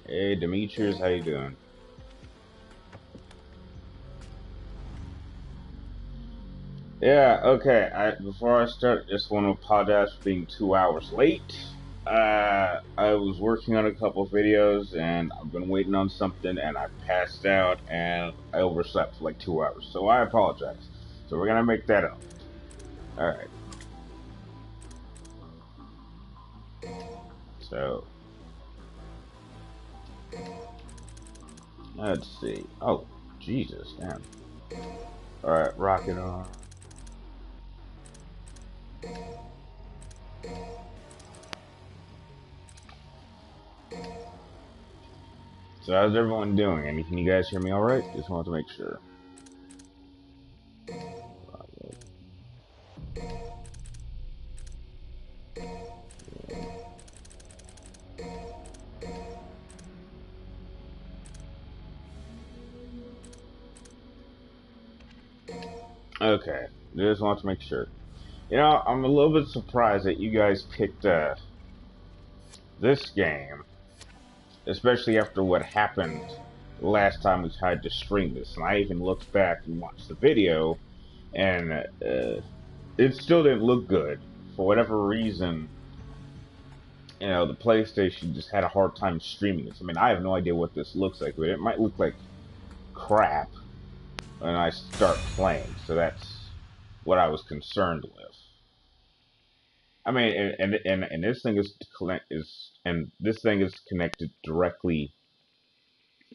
Hey, Demetrius, how you doing? Yeah, okay. Before I start, just want to apologize for being 2 hours late. I was working on a couple of videos, and I've been waiting on something, and I passed out, and I overslept for like 2 hours. So I apologize. So we're gonna make that up. All right. So let's see. Oh, Jesus, damn. All right, rocket on. So how's everyone doing? And can you guys hear me all right? Just wanted to make sure. Okay, just want to make sure. You know, I'm a little bit surprised that you guys picked this game, especially after what happened last time we tried to stream this. And I even looked back and watched the video, and it still didn't look good. For whatever reason, you know, the PlayStation just had a hard time streaming this. I mean, I have no idea what this looks like, but it might look like crap when I start playing. So that's what I was concerned with. I mean, and this thing this thing is connected directly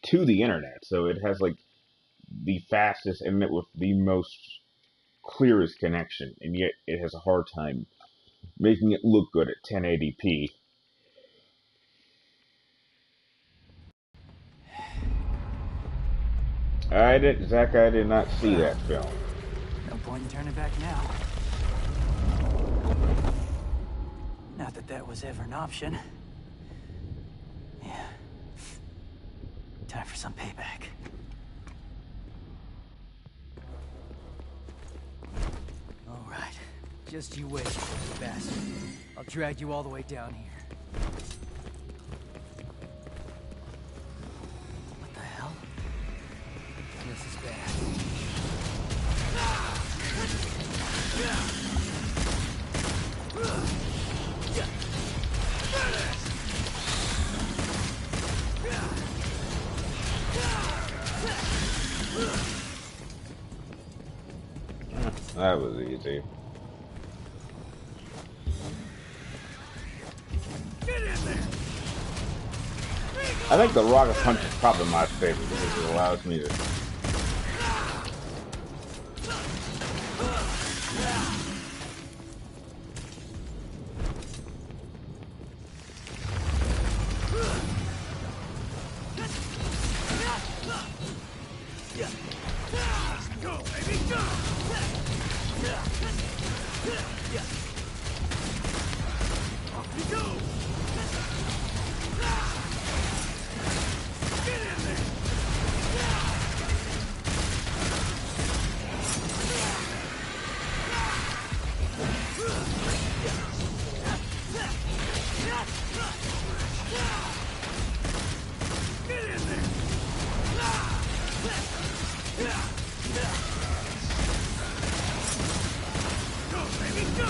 to the internet, so it has like the fastest internet with the most clearest connection, and yet it has a hard time making it look good at 1080p. Zach, I did not see that film. No point in turning back now. Not that that was ever an option. Yeah. Time for some payback. All right. Just you wait, bastard. I'll drag you all the way down here. What the hell? This is bad. That was easy. I think the rocket punch is probably my favorite because it allows me to. Go, baby, go! Off we go! Get in there! Get in there! Go, baby, go!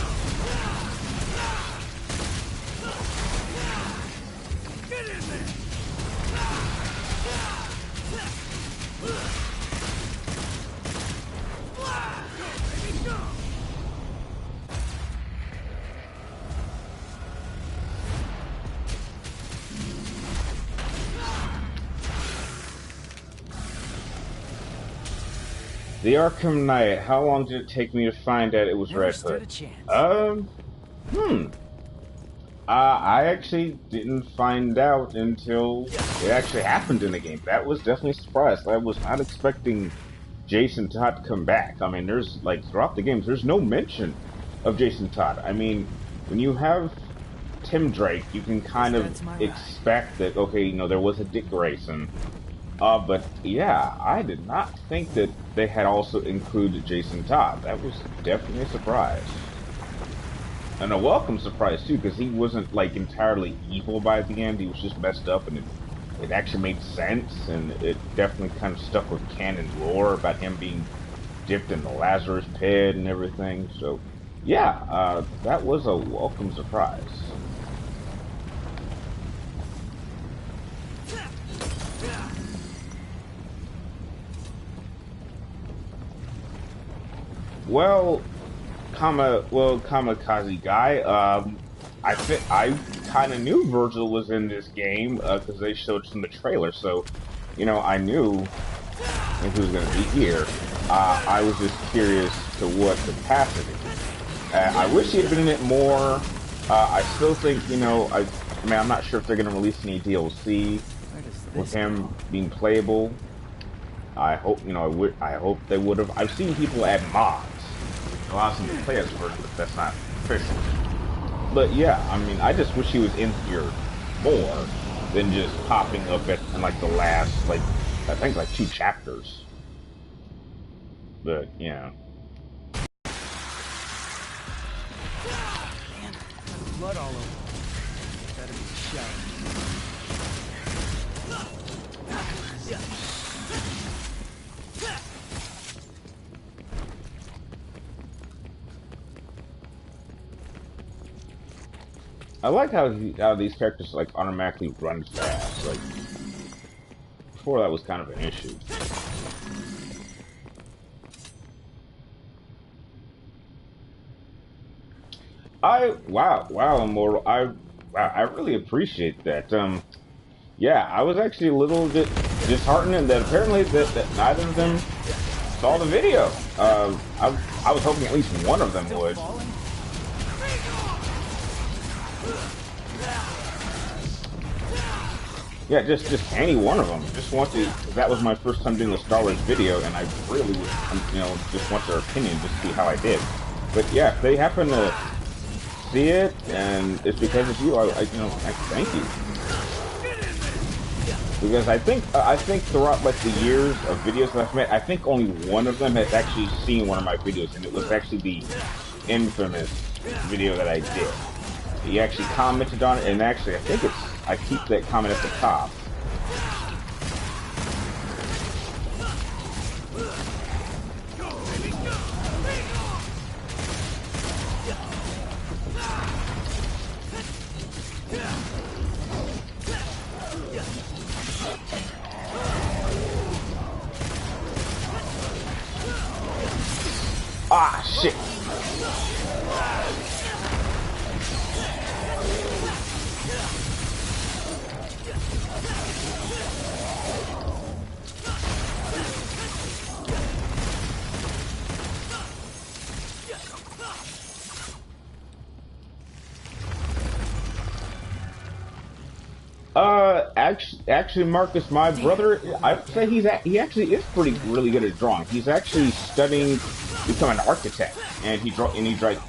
Get in there! Go, baby, go! The Arkham Knight. How long did it take me to find out it was Never Red stood a Hood? chance. I actually didn't find out until it actually happened in the game. That was definitely a surprise. I was not expecting Jason Todd to come back. I mean, there's like throughout the games, there's no mention of Jason Todd. I mean, when you have Tim Drake, you can kind of expect that, okay, you know, there was a Dick Grayson. But yeah, I did not think that they had also included Jason Todd. That was definitely a surprise. And a welcome surprise too, because he wasn't like entirely evil by the end. He was just messed up, and it actually made sense, and it definitely kind of stuck with canon lore about him being dipped in the Lazarus pit and everything. So, yeah, that was a welcome surprise. Well, kamikaze guy. I kind of knew Virgil was in this game because they showed us in the trailer, so I knew if he was going to be here. I was just curious to what capacity. I wish he had been in it more. I still think I mean, I'm not sure if they're going to release any DLC Where does with this him go? being playable. I hope I hope they would have. I've seen people add mods that allows them to play as Virgil, but that's not official. But yeah, I mean, I just wish he was in here more than just popping up in like the last, like, I think like 2 chapters. But yeah. Man, there's blood all over. Better be a shower. I like how these characters like automatically run fast. Like before, that was kind of an issue. Wow, Immortal. I really appreciate that. Yeah, I was actually a little bit disheartened that apparently that neither of them saw the video. I was hoping at least one of them Still would. falling? Yeah, just any one of them. Just want to. That was my first time doing a Star Wars video, and I really would, just want their opinion, just see how I did. But yeah, if they happen to see it, and it's because of you, I thank you. Because I think throughout like the years of videos that I've made, I think only one of them has actually seen one of my videos, and it was actually the infamous video that I did. He actually commented on it, and actually I keep that comment at the top. Ah, shit. Actually, Marcus, my brother, I'd say he actually is really good at drawing. He's actually studying to become an architect, and he writes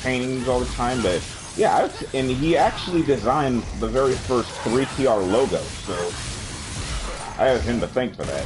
paintings all the time. But yeah, and he actually designed the very first 3TR logo, so I have him to thank for that.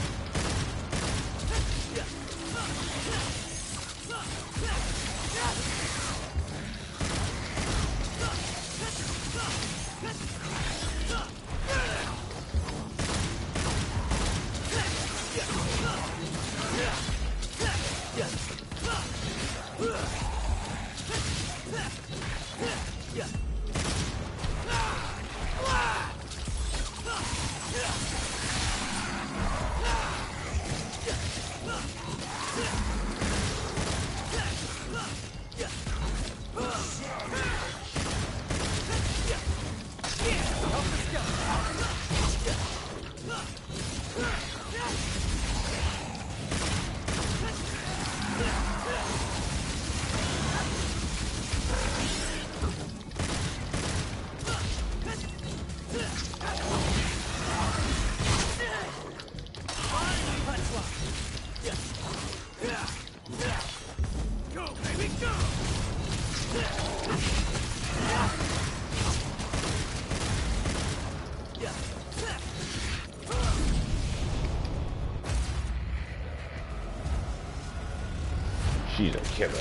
She's a killer.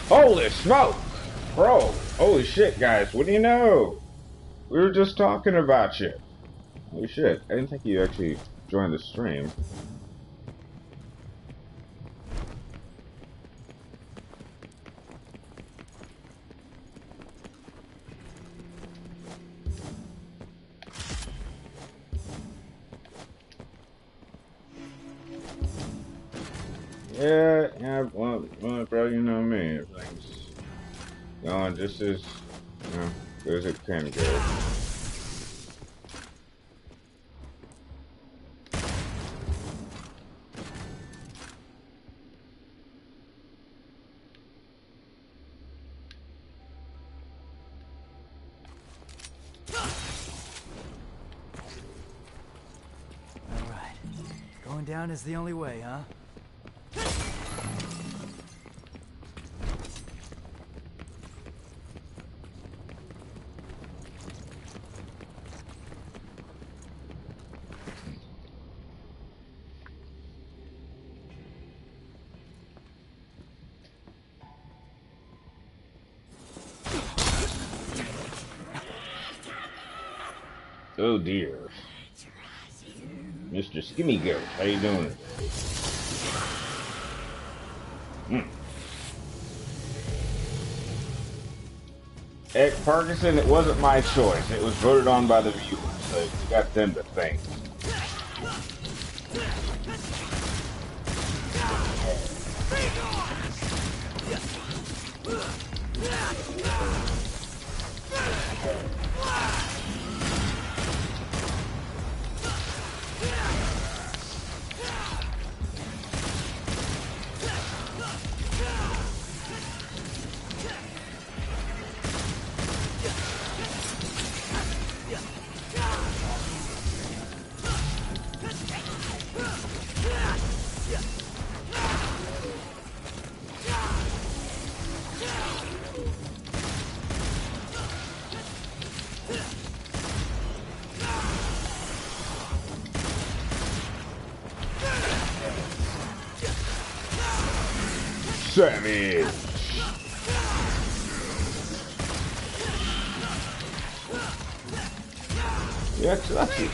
Holy smoke! Bro, holy shit, guys, what do you know? We were just talking about you. Holy shit, I didn't think you actually joined the stream. Yeah, well, bro, you know me. Everything's going just as, good as it can go. Alright. Going down is the only way, huh? Oh dear. Mr. Skimmy Goat, how you doing? Ed Parkinson, it wasn't my choice. It was voted on by the viewers, so you got them to thank. Savage! Yeah, that's it.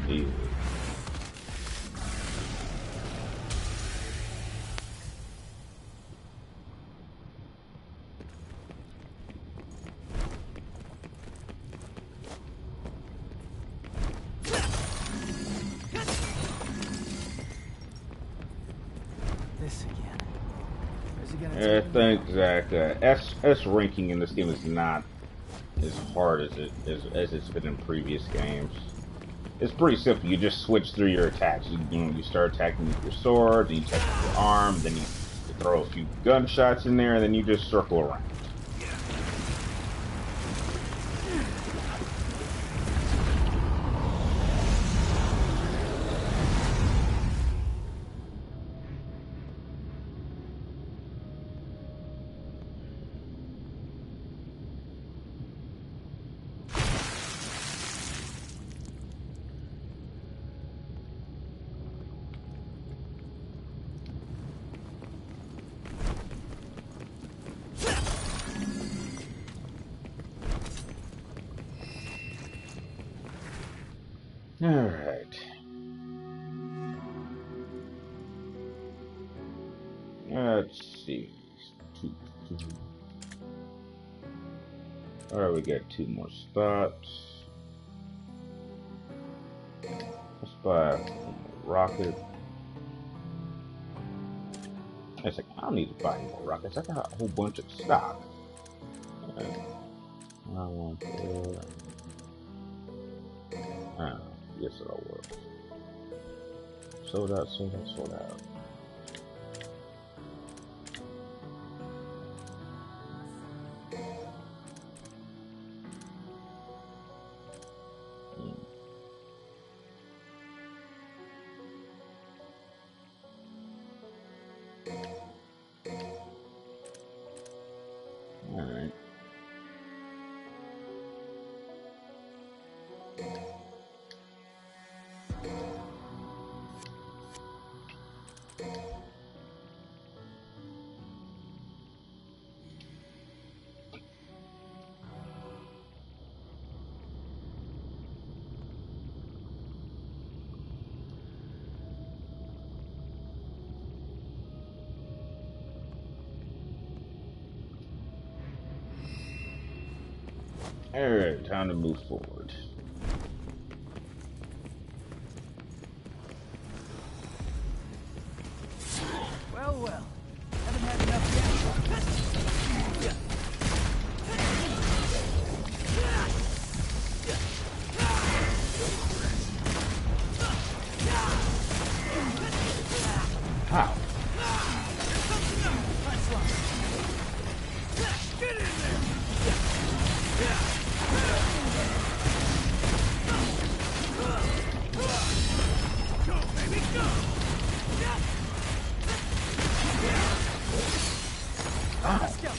Easy. This again. Where's he gonna Yeah, take me thanks, now? Zach. S ranking in this game is not as hard as it's been in previous games. It's pretty simple. You just switch through your attacks. You start attacking with your sword, then you attack with your arm, then you throw a few gunshots in there, and then you just circle around. Alright. Let's see. Alright, we got 2 more stops. Let's buy one more rocket. It's like, I don't need to buy any more rockets. I got a whole bunch of stock. I want that. Yes, it'll work. Sold out, sold out, sold out. Alright. Alright, time to move forward. Well, well. Haven't had enough yet. How? Get in there! Go, baby, go! Let's go!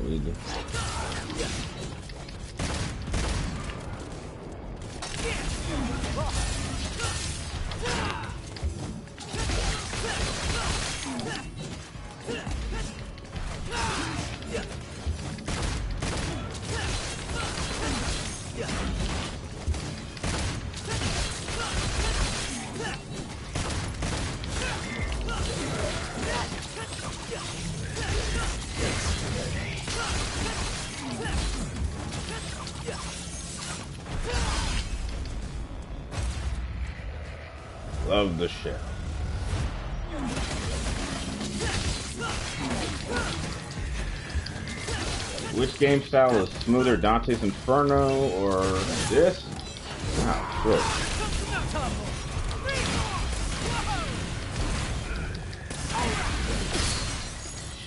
Really? Love the show. Which game style is smoother, Dante's Inferno or this? Wow, good.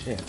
Shit.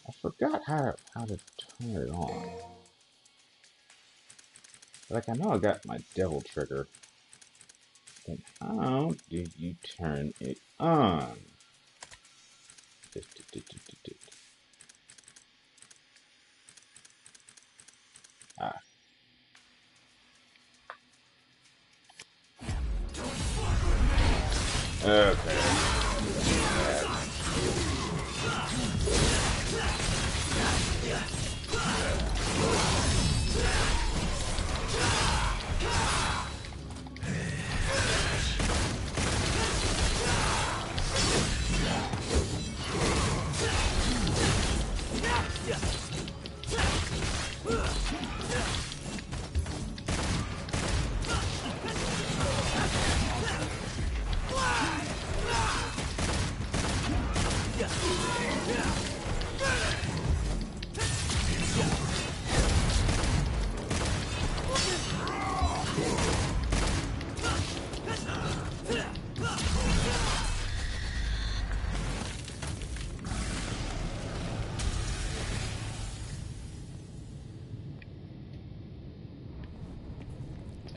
I forgot how to turn it on. Like, I know I got my devil trigger. Then how did you turn it on? Ah. Okay.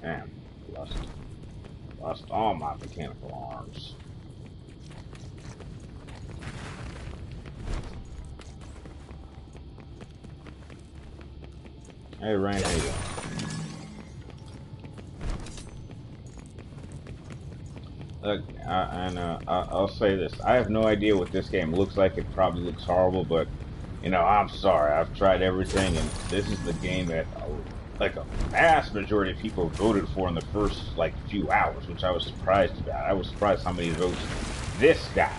Damn, lost all my mechanical arms. Hey, Rain, how you doing? Look, I'll say this. I have no idea what this game looks like. It probably looks horrible, but, you know, I'm sorry. I've tried everything, and this is the game that, like, a vast majority of people voted for in the first, like, few hours, which I was surprised about. I was surprised how many votes this got.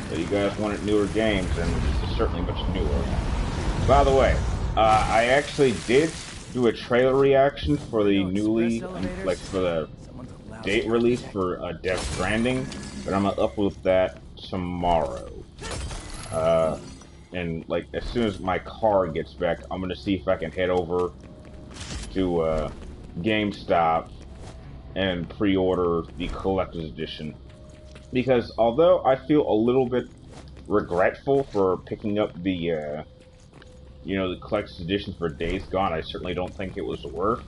So you guys wanted newer games, and this is certainly much newer. By the way, I actually did do a trailer reaction for the No express newly, like elevators. for the Someone's a lousy date release architect. for Death Stranding, but I'm gonna upload that tomorrow. Uh, and like as soon as my car gets back, I'm gonna see if I can head over to GameStop and pre-order the collector's edition. Because although I feel a little bit regretful for picking up the the collector's edition for Days Gone, I certainly don't think it was worth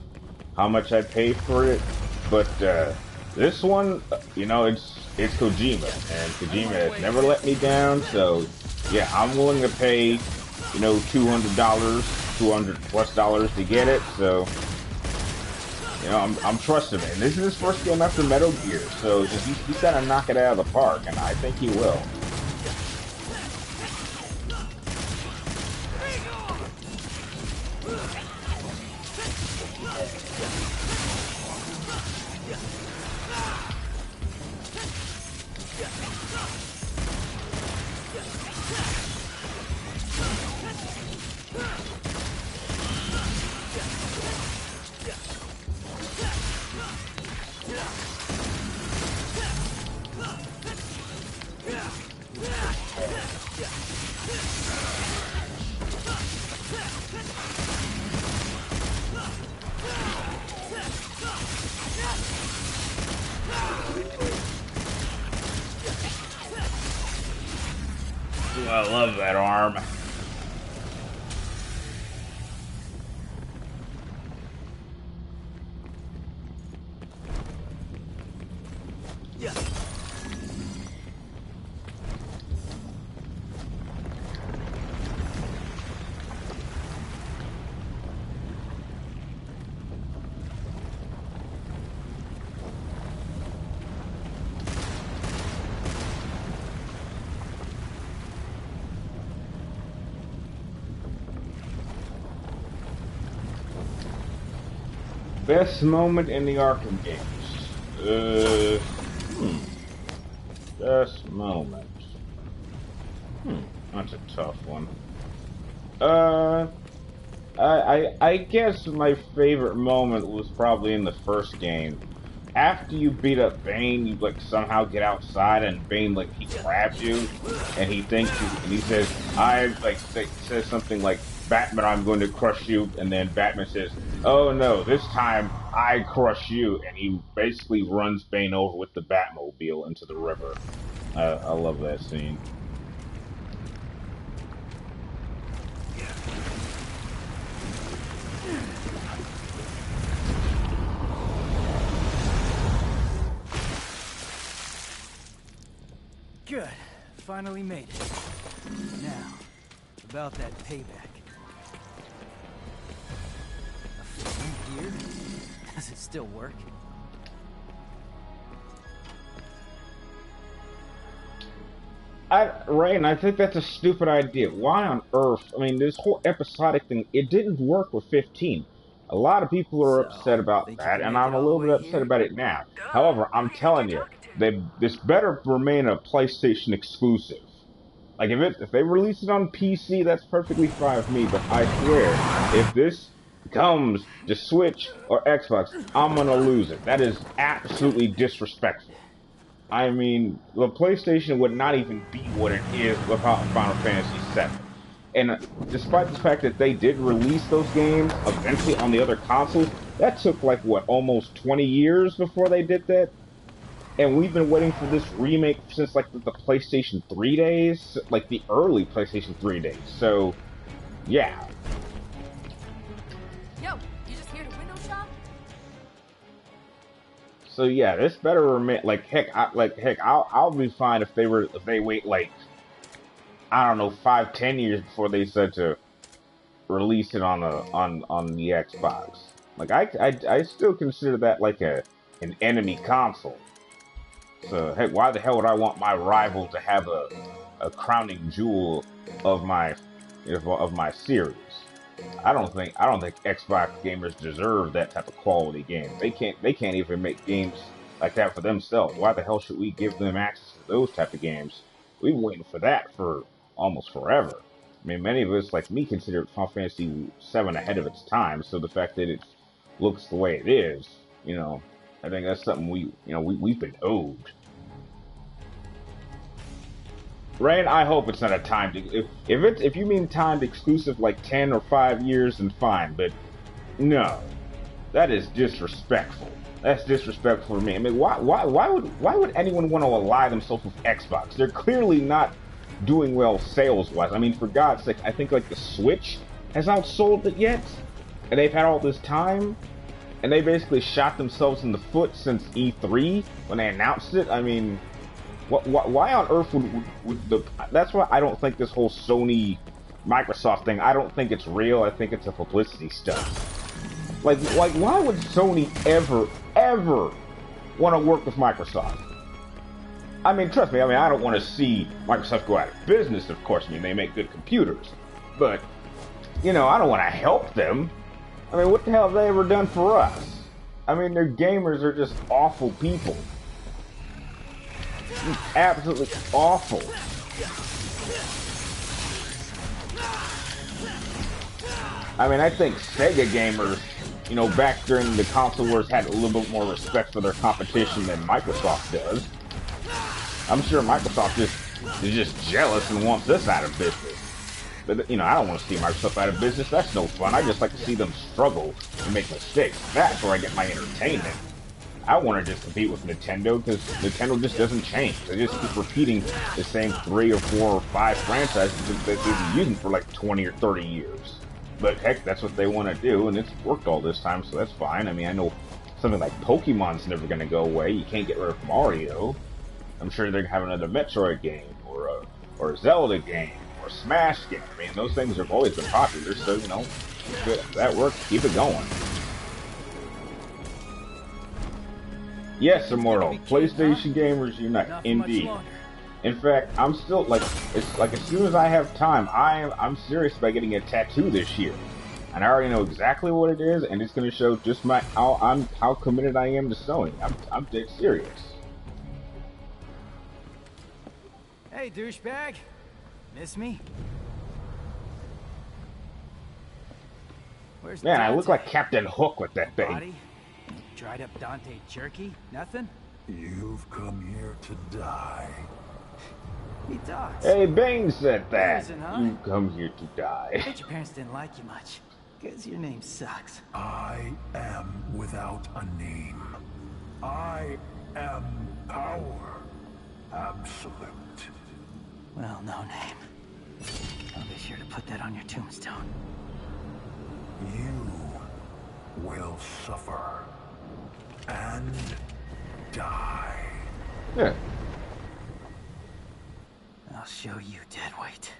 how much I paid for it. But this one, it's Kojima, and Kojima has never let me down. So yeah, I'm willing to pay, $200, $200+ to get it. So I'm trusting it. And this is his first game after Metal Gear, so he's gotta knock it out of the park, and I think he will. Ooh, I love that arm. Best moment in the Arkham games. Best moment. That's a tough one. Uh, I guess my favorite moment was probably in the first game. After you beat up Bane, you like somehow get outside, and Bane he grabs you, and he says, says something like, "Batman, I'm going to crush you," and then Batman says, "Oh no, this time I crush you," and he basically runs Bane over with the Batmobile into the river. I love that scene. Good. Finally made it. Now, about that payback. A flame gear? Does it still work? Rain, I think that's a stupid idea. Why on earth? I mean, this whole episodic thing, it didn't work with 15. A lot of people are So, upset about think you that, can and make I'm it a all the little bit way upset here? about it now. However, I'm telling you, this better remain a PlayStation exclusive. Like, if they release it on PC, that's perfectly fine with me, but I swear, if this comes to Switch or Xbox, I'm gonna lose it. That is absolutely disrespectful. I mean, the PlayStation would not even be what it is without Final Fantasy VII. And despite the fact that they did release those games eventually on the other consoles, that took like what, almost 20 years before they did that. And we've been waiting for this remake since like the PlayStation 3 days, like the early PlayStation 3 days. So, yeah. Yo, you just here to window shop? So yeah, this better remain like heck. I'll be fine if they wait like I don't know 5-10 years before they said to release it on the Xbox. Like I still consider that like an enemy console. So heck, why the hell would I want my rival to have a crowning jewel of my series? I don't think Xbox gamers deserve that type of quality game. They can't even make games like that for themselves. Why the hell should we give them access to those type of games? We've been waiting for that for almost forever. I mean, many of us, like me, consider Final Fantasy VII ahead of its time. So the fact that it looks the way it is, I think that's something we've been owed. Rain, I hope it's not a timed. If you mean timed exclusive like 10 or 5 years, then fine. But no, that is disrespectful. That's disrespectful for me. I mean, why would anyone want to ally themselves with Xbox? They're clearly not doing well sales wise. I mean, for God's sake, I think like the Switch has outsold it yet, and they've had all this time, and they basically shot themselves in the foot since E3 when they announced it. I mean, why on earth would the? That's why I don't think this whole Sony Microsoft thing. I don't think it's real. I think it's a publicity stunt. Like, why would Sony ever want to work with Microsoft? I mean, trust me, I don't want to see Microsoft go out of business, of course. I mean, they make good computers. But, I don't want to help them. I mean, what the hell have they ever done for us? I mean, their gamers are just awful people. Absolutely awful. I mean, I think Sega gamers, back during the console wars had a little bit more respect for their competition than Microsoft does. I'm sure Microsoft is just jealous and wants us out of business. But, I don't want to see Microsoft out of business. That's no fun. I just like to see them struggle and make mistakes. That's where I get my entertainment. I want to just compete with Nintendo because Nintendo just doesn't change. They just keep repeating the same 3 or 4 or 5 franchises that they've been using for like 20 or 30 years. But heck, that's what they want to do, and it's worked all this time, so that's fine. I mean, I know something like Pokemon's never going to go away. You can't get rid of Mario. I'm sure they're going to have another Metroid game, or a Zelda game, or a Smash game. I mean, those things have always been popular, so, if that works, keep it going. Yes, Immortal. PlayStation gamers unite. Indeed. In fact, I'm still it's like as soon as I have time, I'm serious about getting a tattoo this year, and I already know exactly what it is, and it's going to show just how committed I am to Sony. I'm dead serious. Hey, douchebag, miss me? Where's Man, Dante? I look like Captain Hook with that thing. Body? Dried up Dante jerky? Nothing? You've come here to die. He talks. Hey, Bane said that. Poison, huh? You come here to die. I bet your parents didn't like you much. Cause your name sucks. I am without a name. I am power. Absolute. Well, no name. I'll be sure to put that on your tombstone. You will suffer and die. Yeah. I'll show you, deadweight.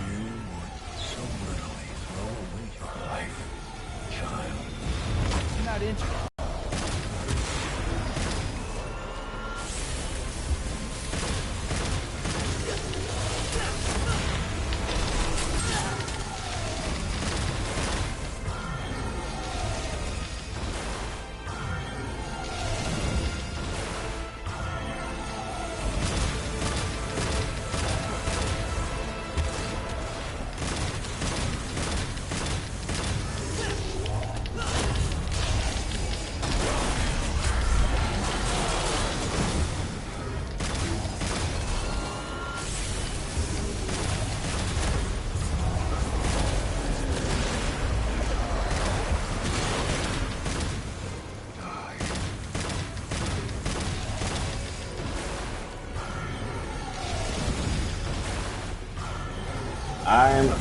You would so readily throw away your life, child. I'm not interested.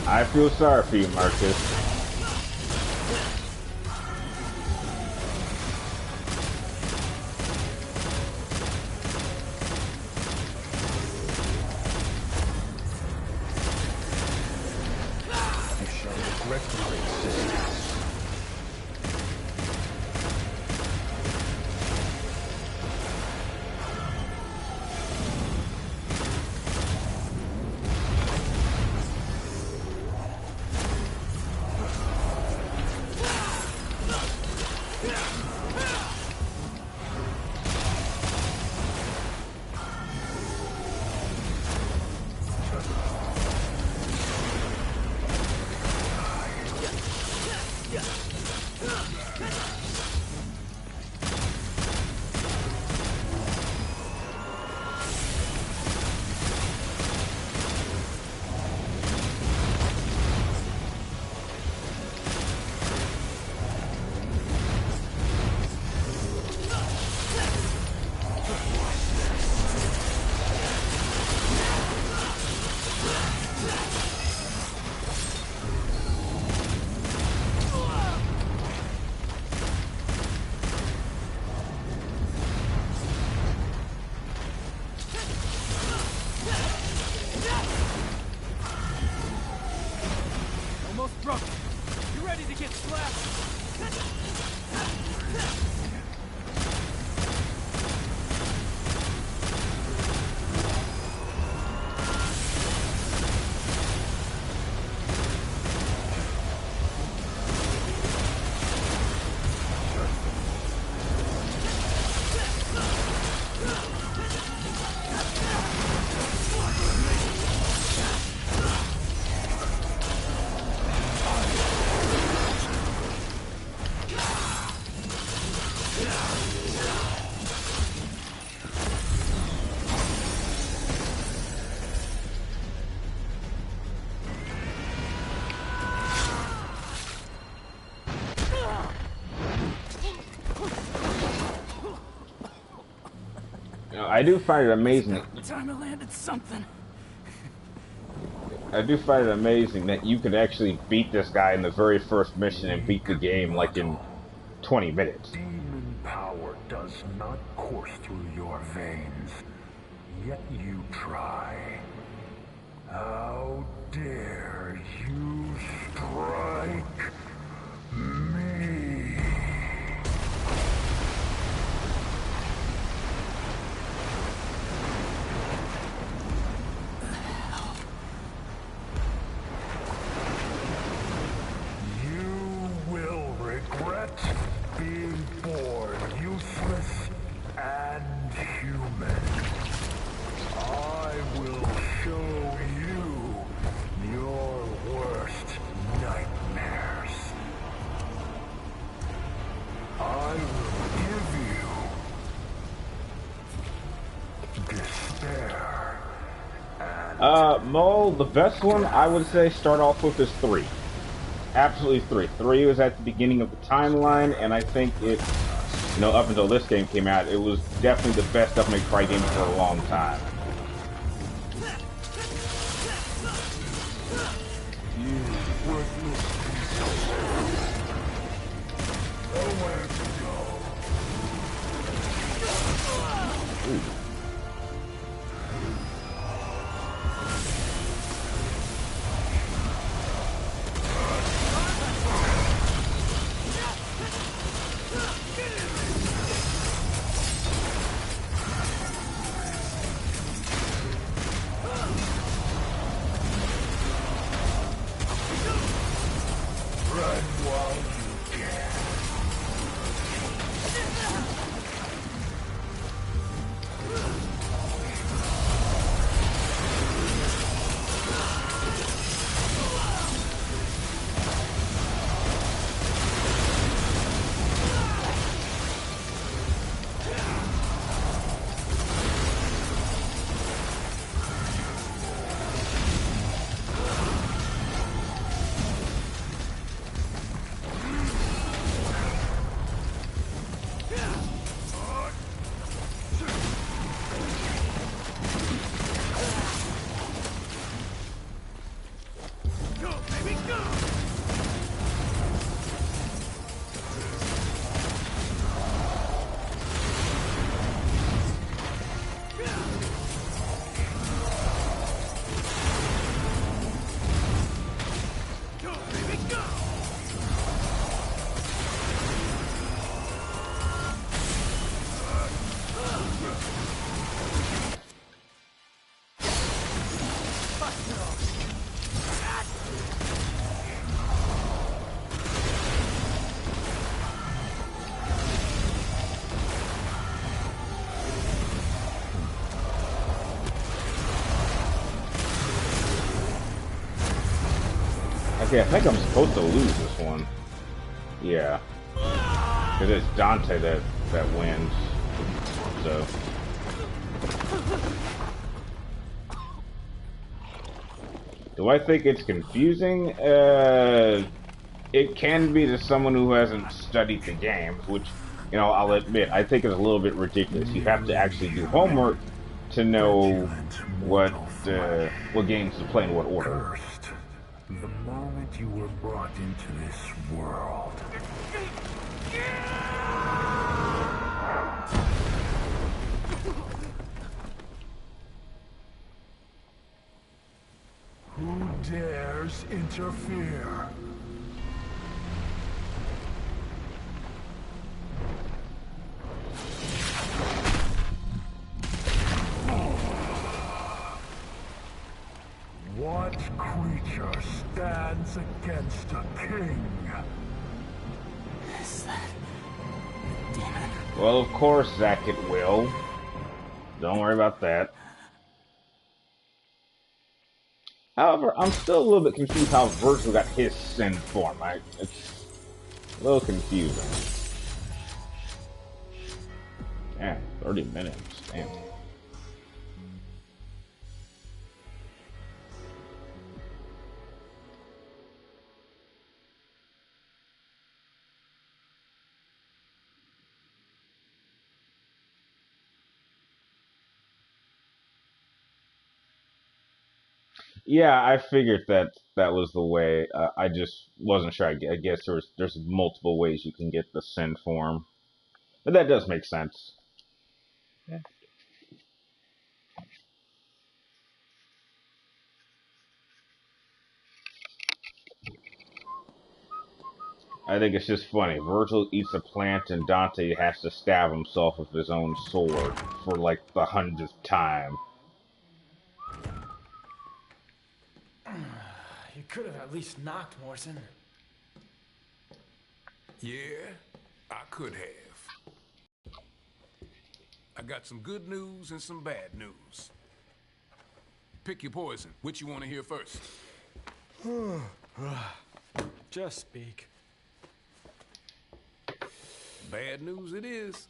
I feel sorry for you, Marcus. You shall regret your existence. I do find it amazing. Time I landed something. I do find it amazing that you could actually beat this guy in the very first mission and beat the game like in 20 minutes. Demon power does not course through your veins, yet you try. How dare you strike me? You will regret being born useless and human. I will show you your worst nightmares. I will give you despair and Mole, the best one I would say start off with is 3. Absolutely 3. 3 was at the beginning of the timeline, and I think it, up until this game came out, it was definitely the best Devil May Cry game for a long time. you worthless piece of shit. Nowhere to go. Run while you can. Okay, I think I'm supposed to lose this one. Yeah. Because it's Dante that wins. So. Do I think it's confusing? It can be to someone who hasn't studied the games, which, I'll admit, I think is a little bit ridiculous. You have to actually do homework to know what games to play in what order. Cursed. The moment you were brought into this world. Who dares interfere? What creature stands against a king? Is that demon? Well, of course, Zack, it will. Don't worry about that. However, I'm still a little bit confused how Virgil got his sin form. It's a little confusing. Damn, 30 minutes. Damn. Yeah, I figured that that was the way. I just wasn't sure. I guess there's multiple ways you can get the send form, but that does make sense. I think it's just funny. Virgil eats a plant, and Dante has to stab himself with his own sword for like the 100th time. You could have at least knocked, Morrison. Yeah, I could have. I got some good news and some bad news. Pick your poison. Which you want to hear first? Just speak. Bad news it is.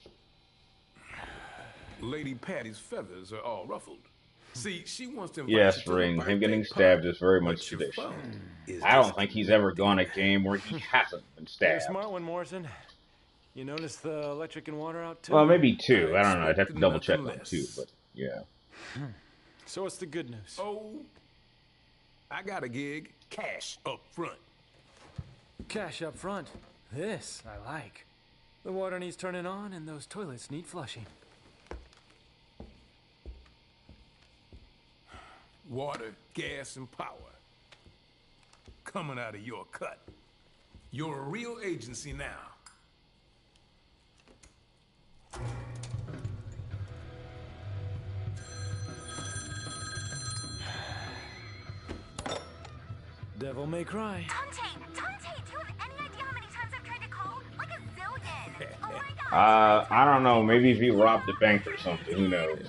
Lady Patty's feathers are all ruffled. See, she wants to invite Yes, you to Ring. her Him getting birthday stabbed party, is very but much your traditional. phone is I don't think he's ever gone a game where he hasn't been You're a stabbed. smart one, Morrison. You noticed the electric and water out too? Well, maybe two. I don't know. I'd have to expected double check nothing on two, less. but yeah. So what's the good news? Oh, I got a gig. Cash up front. Cash up front. This I like. The water needs turning on and those toilets need flushing. Water, gas, and power. Coming out of your cut. You're a real agency now. Devil may cry. Dante, do you have any idea how many times I've tried to call? Like a zillion. Oh my god. I don't know. Maybe if he robbed a bank or something. Who knows?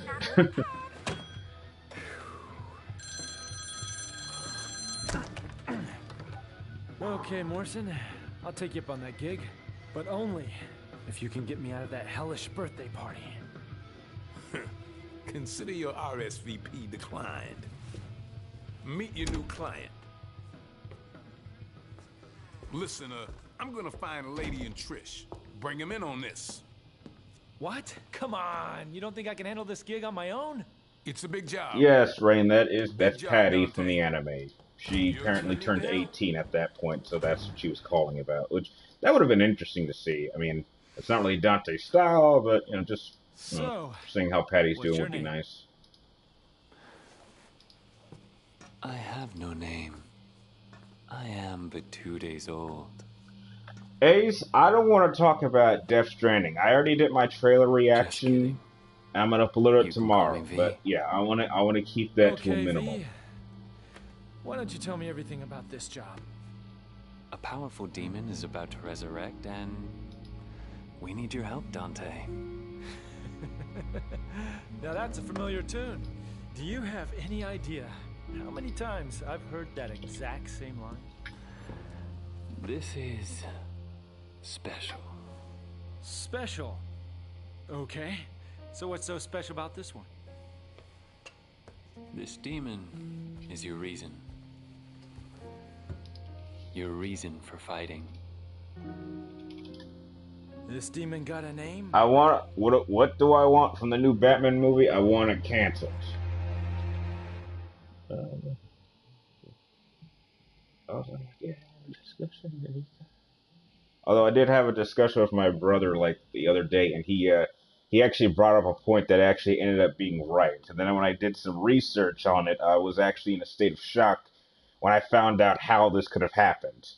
Okay, Morrison. I'll take you up on that gig. But only if you can get me out of that hellish birthday party. Consider your RSVP declined. Meet your new client. Listen, I'm gonna find Lady and Trish. Bring him in on this. What? Come on. You don't think I can handle this gig on my own? It's a big job. Yes, Rain. That's job, Patty Dante. from the anime. She You're apparently gonna need turned help. 18 at that point, so that's what she was calling about. Which that would have been interesting to see. I mean, it's not really Dante's style, but just So, seeing how Patty's what's doing your would be name? nice. I have no name. I am but 2 days old. Ace, I don't want to talk about Death Stranding. I already did my trailer Just reaction. kidding. I'm gonna upload it You can call me tomorrow, V. but yeah, I want to keep that to a okay, minimum. V. Why don't you tell me everything about this job? A powerful demon is about to resurrect, and we need your help, Dante. Now that's a familiar tune. Do you have any idea how many times I've heard that exact same line? This is special. Special. Okay. So what's so special about this one? This demon is your reason. Your reason for fighting. This demon got a name? I want what do I want from the new Batman movie? I want it canceled. Although I did have a discussion with my brother like the other day, and he actually brought up a point that actually ended up being right. And then when I did some research on it, I was actually in a state of shock when I found out how this could have happened.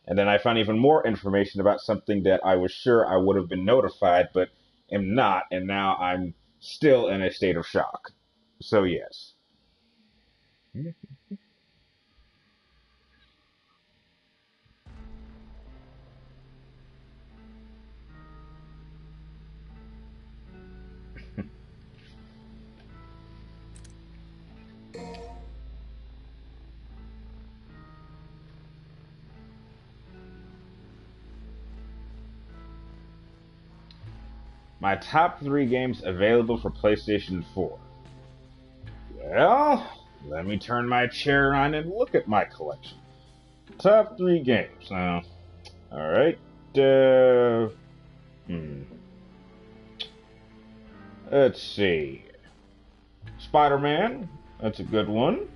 And then I found even more information about something that I was sure I would have been notified, but am not, and now I'm still in a state of shock. So yes. My top 3 games available for PlayStation 4. Well, let me turn my chair on and look at my collection. Top 3 games. Now, alright. Let's see. Spider-Man. That's a good one.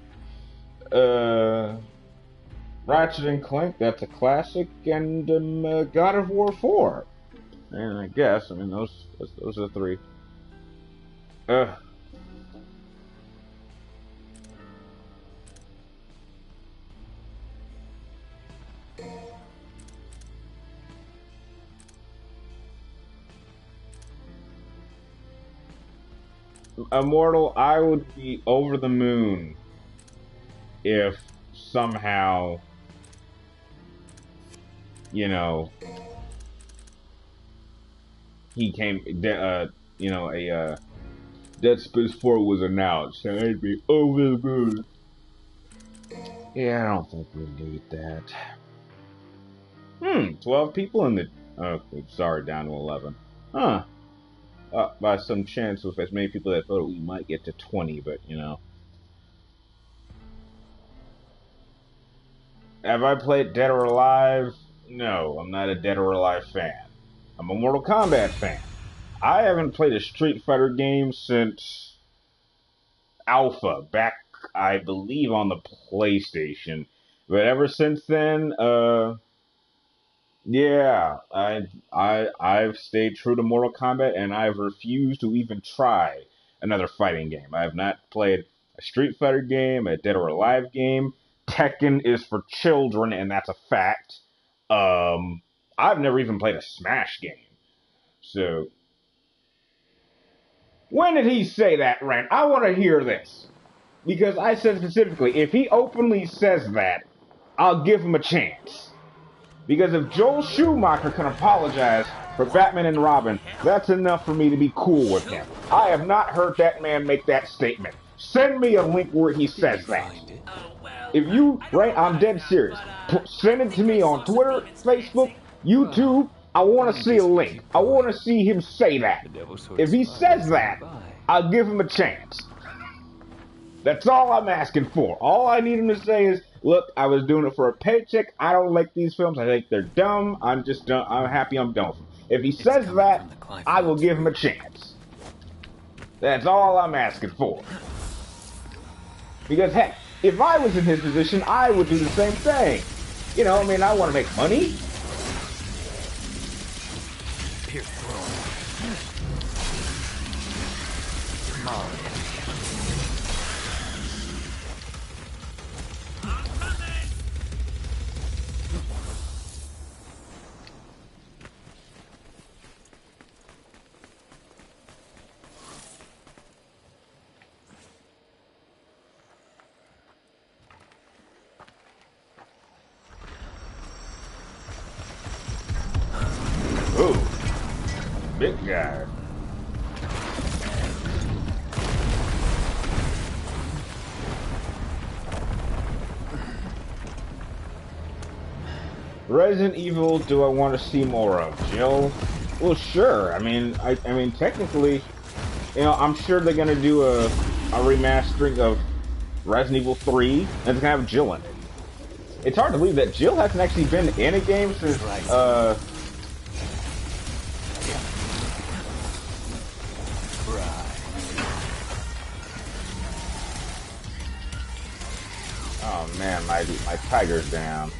Ratchet and Clank, that's a classic, and God of War 4. And I guess, I mean, those are three. Immortal, I would be over the moon if somehow, you know, he came, you know, Dead Space 4 was announced, and I'd be over the moon. Yeah, I don't think we need that. 12 people in the... Oh, sorry, down to 11. Huh. By some chance, with as many people that voted, we might get to 20, but, you know. Have I played Dead or Alive? No, I'm not a Dead or Alive fan. I'm a Mortal Kombat fan. I haven't played a Street Fighter game since Alpha, back, I believe, on the PlayStation. But ever since then, yeah, I've stayed true to Mortal Kombat, and I've refused to even try another fighting game. I have not played a Street Fighter game, a Dead or Alive game. Tekken is for children, and that's a fact. I've never even played a Smash game. So, when did he say that, Ren? I want to hear this. Because I said specifically, if he openly says that, I'll give him a chance. Because if Joel Schumacher can apologize for Batman and Robin, that's enough for me to be cool with him. I have not heard that man make that statement. Send me a link where he says that. If you, right, I'm dead serious. Send it to me on Twitter, Facebook, YouTube. I want to see a link. I want to see him say that. If he says that, I'll give him a chance. That's all I'm asking for. All I need him to say is, look, I was doing it for a paycheck. I don't like these films. I think they're dumb. I'm just done. I'm happy I'm done with them. If he says that, I will give him a chance. That's all I'm asking for. Because, heck, if I was in his position, I would do the same thing. You know, I mean, I want to make money. Come on. Ooh, big guy. Resident Evil, do I want to see more of, Jill? Well, sure. I mean, I mean, technically, you know, I'm sure they're gonna do a remastering of Resident Evil 3, and it's gonna have Jill in it. It's hard to believe that Jill hasn't actually been in a game since, Oh man, my tiger's down.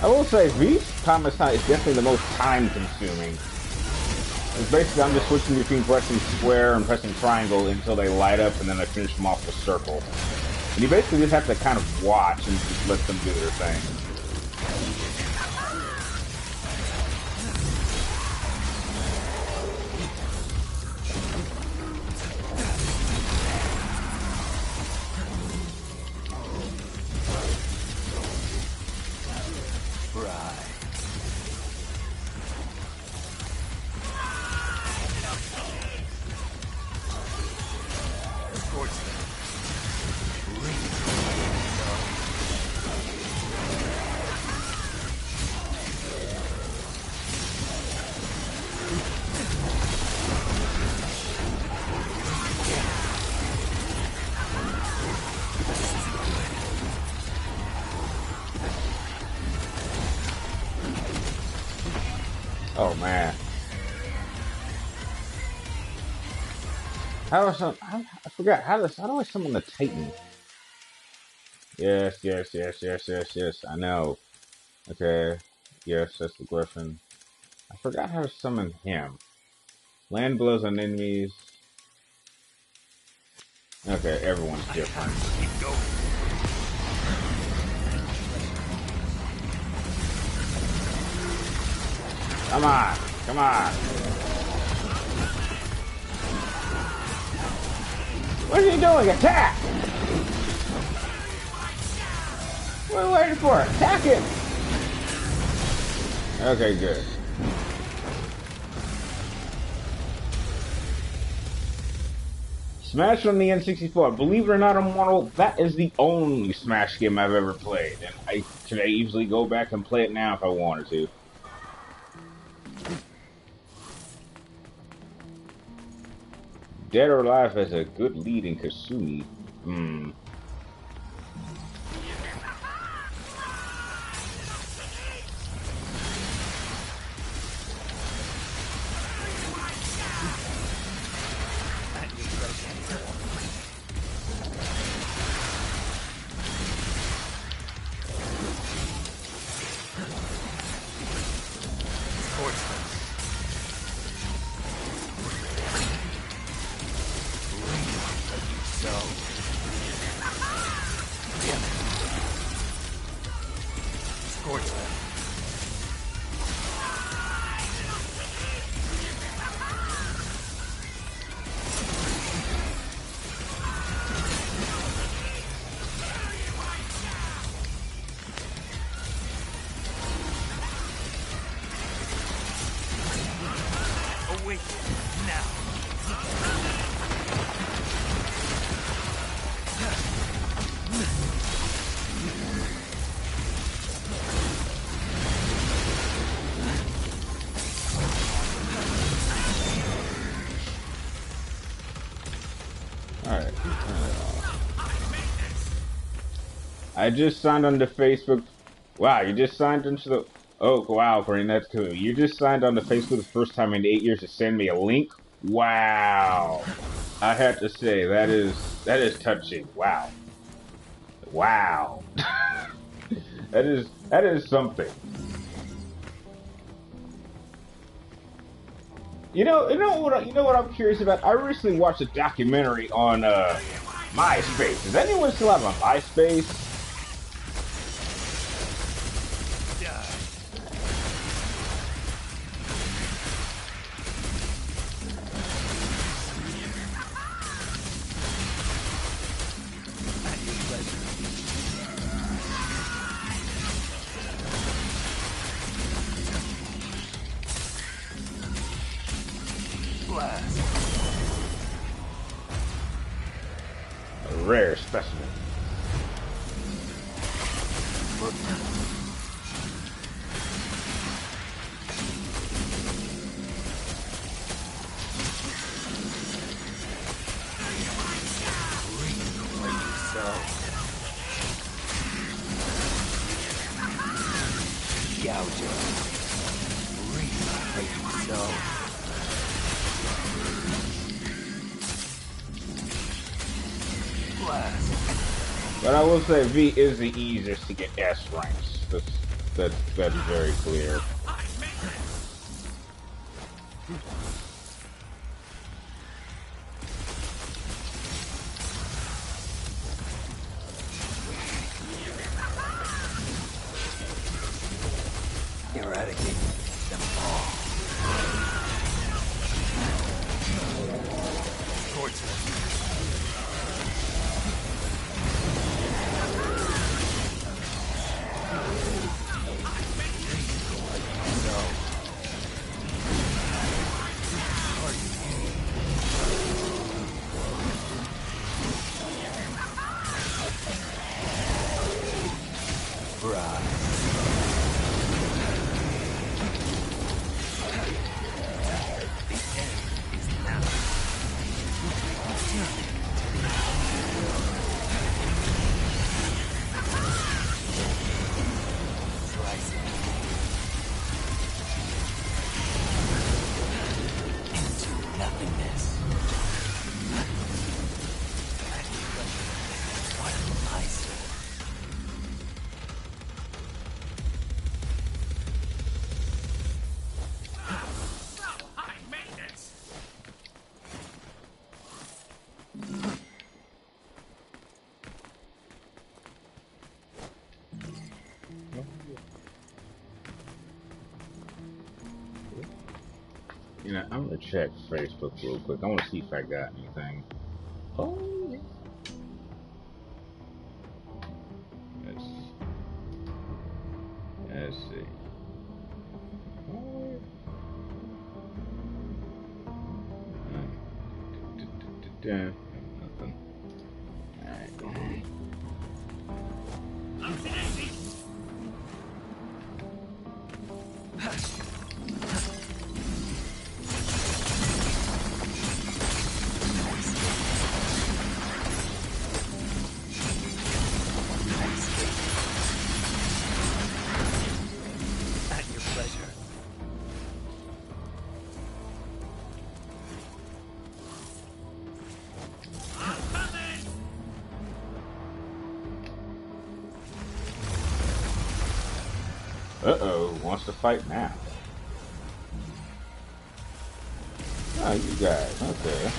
I will say, V's combat style is definitely the most time-consuming. It's basically, I'm just switching between pressing square and pressing triangle until they light up, and then I finish them off with circle. And you basically just have to kind of watch and just let them do their thing. Oh man. I forgot how do I summon the Titan? Yes, yes, yes, yes, yes, yes. I know. Okay. Yes, that's the Griffin. I forgot how to summon him. Land blows on enemies. Okay, everyone's different. Keep going. Come on, come on. What are you doing? Attack! What are we waiting for? Attack him! Okay, good. Smash on the N64. Believe it or not, Immortal, that is the only Smash game I've ever played. And I could easily go back and play it now if I wanted to. Dead or Alive has a good lead in Kasumi. Alright. I just signed on to Facebook. Wow, you just signed into the... Oh, wow, Corinne, that's cool. You just signed on to Facebook the first time in 8 years to send me a link? Wow. I have to say, that is touching. Wow. Wow. that is something. You know what I'm curious about? I recently watched a documentary on MySpace. Does anyone still have a MySpace? A rare specimen. But I will say V is the easiest to get S ranks. That's very clear. Eradicate them all. Towards them. You know, I'm gonna check Facebook real quick. I want to see if I got anything. Oh, yeah. Let's see. Nothing. Alright. At your pleasure. Uh-oh, wants to fight now. Oh, you guys, okay.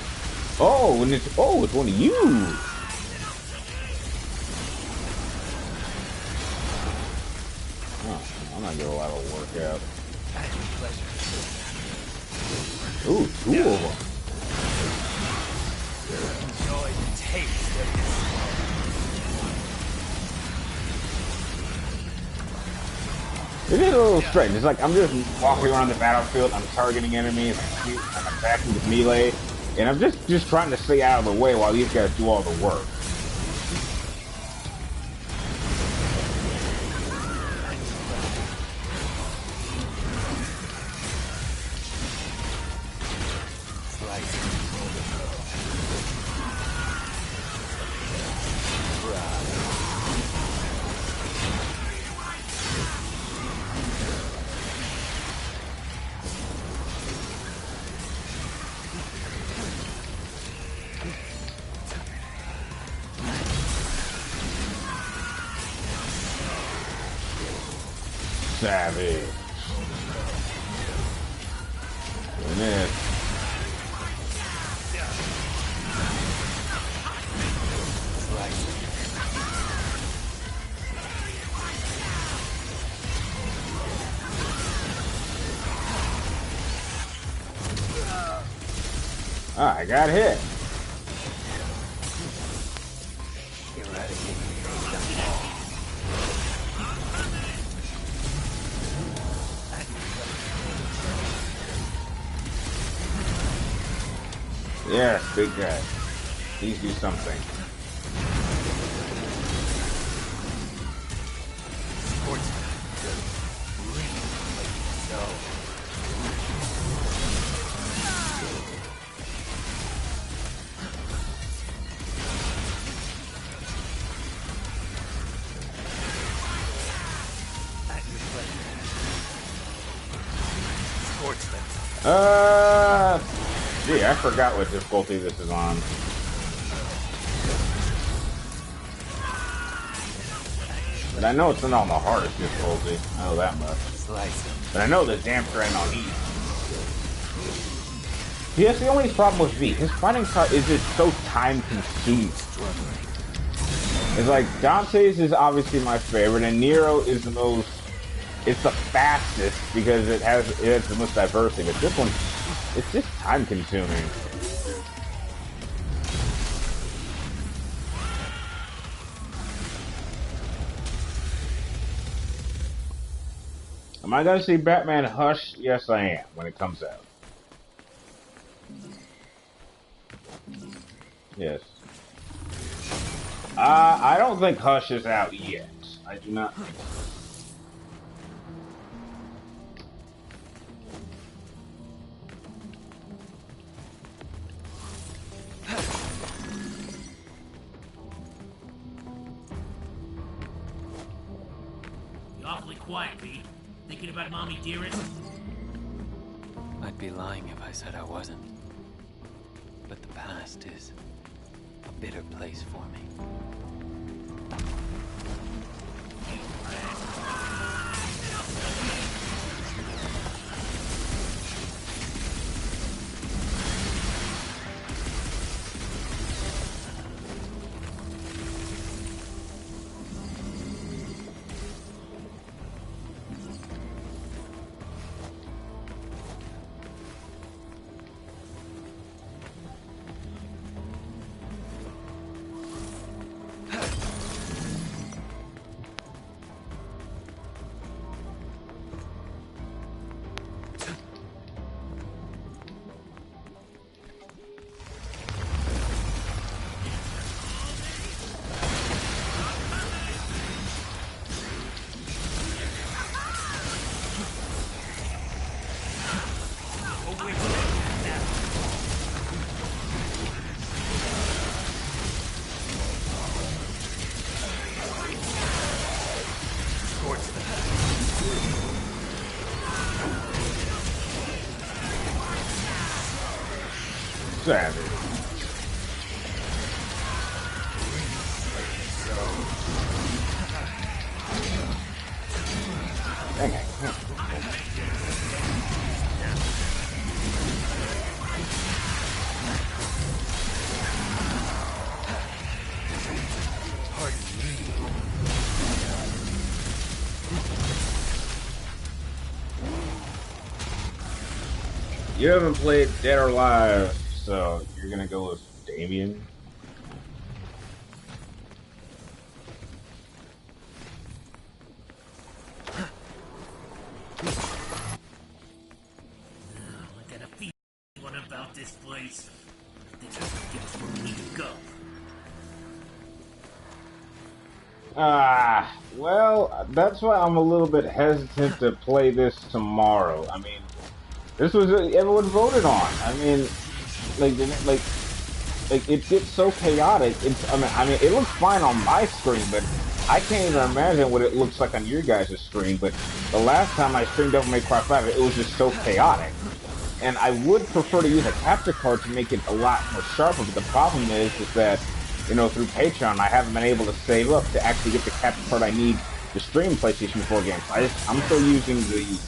Oh, and it's one of you. Oh, I'm not getting a lot of work out. At your pleasure. Ooh, two of them. Enjoy the taste of this. It is a little strange. It's like I'm just walking around the battlefield, I'm targeting enemies, I'm attacking with melee, and I'm just trying to stay out of the way while these guys do all the work. Savage. And then I got hit. Yeah, big guy. Please do something. Gee, I forgot what difficulty this is on. But I know it's not on the hardest difficulty. I know that much. But I know the damn sure ain't on easy. See, that's the only problem with V. His fighting style is just so time-consuming. It's like, Dante's is obviously my favorite, and Nero is the most... It's the fastest because it has the most diversity, but this one, it's just time-consuming. Am I gonna see Batman Hush? Yes, I am, when it comes out. Yes. I don't think Hush is out yet. I do not think so. You're awfully quiet, V. Thinking about Mommy Dearest? I'd be lying if I said I wasn't. But the past is a bitter place for me. savage. Dang it. You haven't played Dead or Alive, so you're gonna go with Damien? I got a feeling about this place. I think I can get us where we need to go. Well, that's why I'm a little bit hesitant to play this tomorrow. I mean, this was everyone voted on. I mean, like it gets so chaotic. I mean, it looks fine on my screen, but I can't even imagine what it looks like on your guys' screen. But the last time I streamed Devil May Cry 5, it was just so chaotic. And I would prefer to use a capture card to make it a lot more sharper, but the problem is that, you know, through Patreon, I haven't been able to save up to actually get the capture card I need to stream PlayStation 4 games. I'm still using the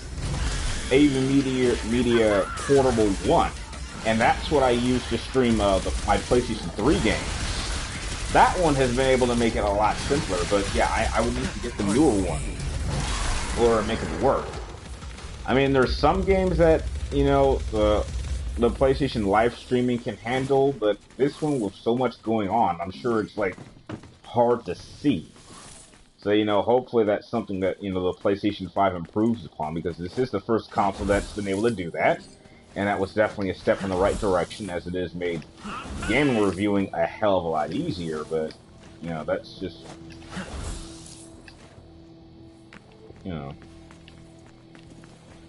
AV Media Portable 1, and that's what I use to stream my PlayStation 3 games. That one has been able to make it a lot simpler, but yeah, I would need to get the newer one, or make it work. I mean, there's some games that, you know, the PlayStation live streaming can handle, but this one with so much going on, I'm sure it's like hard to see. So, you know, hopefully that's something that, you know, the PlayStation 5 improves upon, because this is the first console that's been able to do that, and that was definitely a step in the right direction, as it has made gaming reviewing a hell of a lot easier. But, you know, that's just, you know.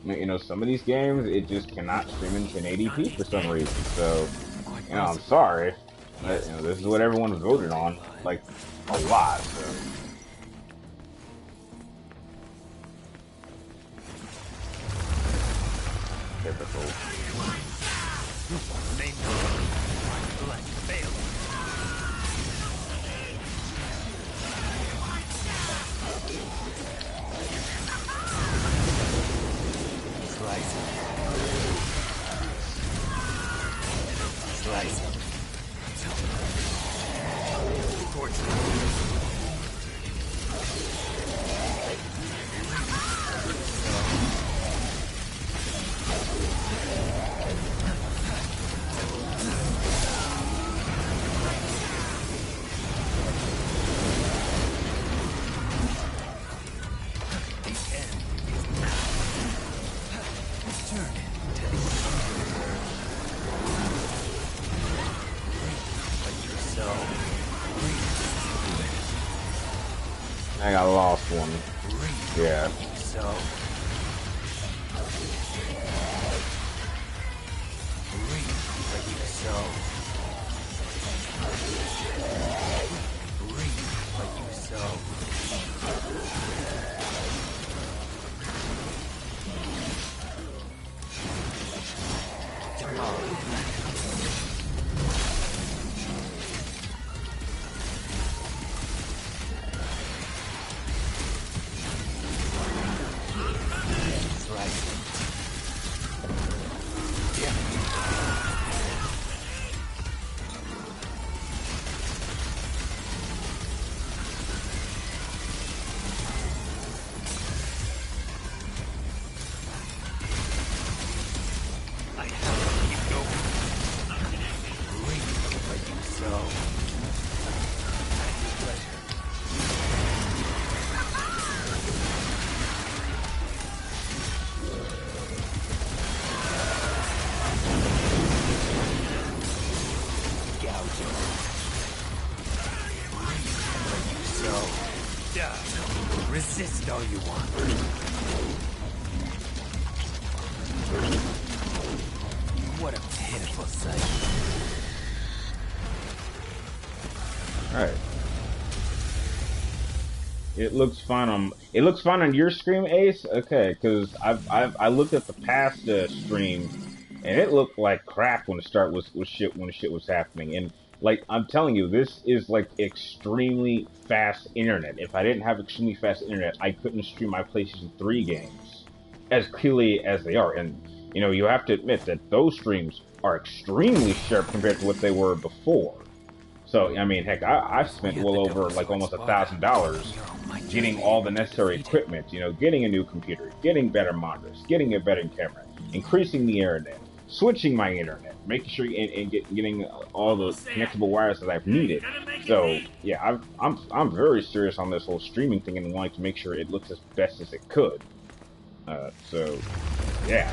You know, some of these games, it just cannot stream in 1080p for some reason, so, you know, I'm sorry, but, you know, this is what everyone voted on, like, a lot, so. Typical. I got lost one. Yeah. Resist all you want. What a pitiful sight. Alright. It looks fine on your stream, Ace? Okay, because I looked at the past stream, and it looked like crap when the shit was happening. And like I'm telling you, this is like extremely fast internet. If I didn't have extremely fast internet, I couldn't stream my PlayStation 3 games as clearly as they are. And you know, you have to admit that those streams are extremely sharp compared to what they were before. So I mean, heck, I've spent We had well the over double like sword almost Sparta. $1,000 You're on my getting journey all the to necessary defeat it. equipment. You know, getting a new computer, getting better monitors, getting a better camera, increasing the internet, switching my internet, making sure getting all the Almost there. connectable wires that I've Now you needed. gotta make it, So V. yeah, I'm very serious on this whole streaming thing and wanting to make sure it looks as best as it could. So yeah.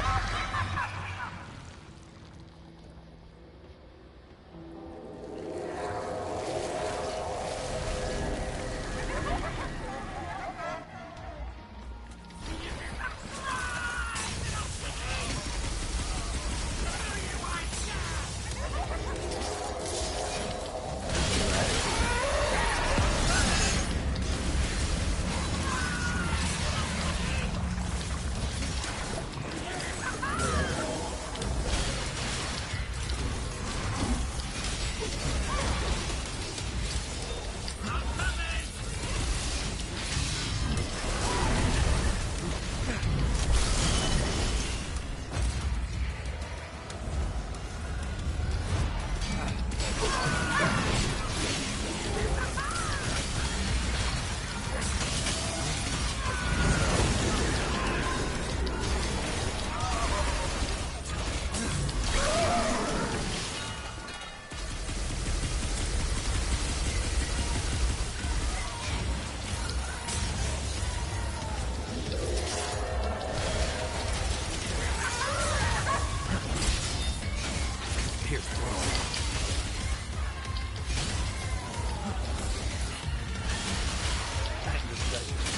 Here's Rome.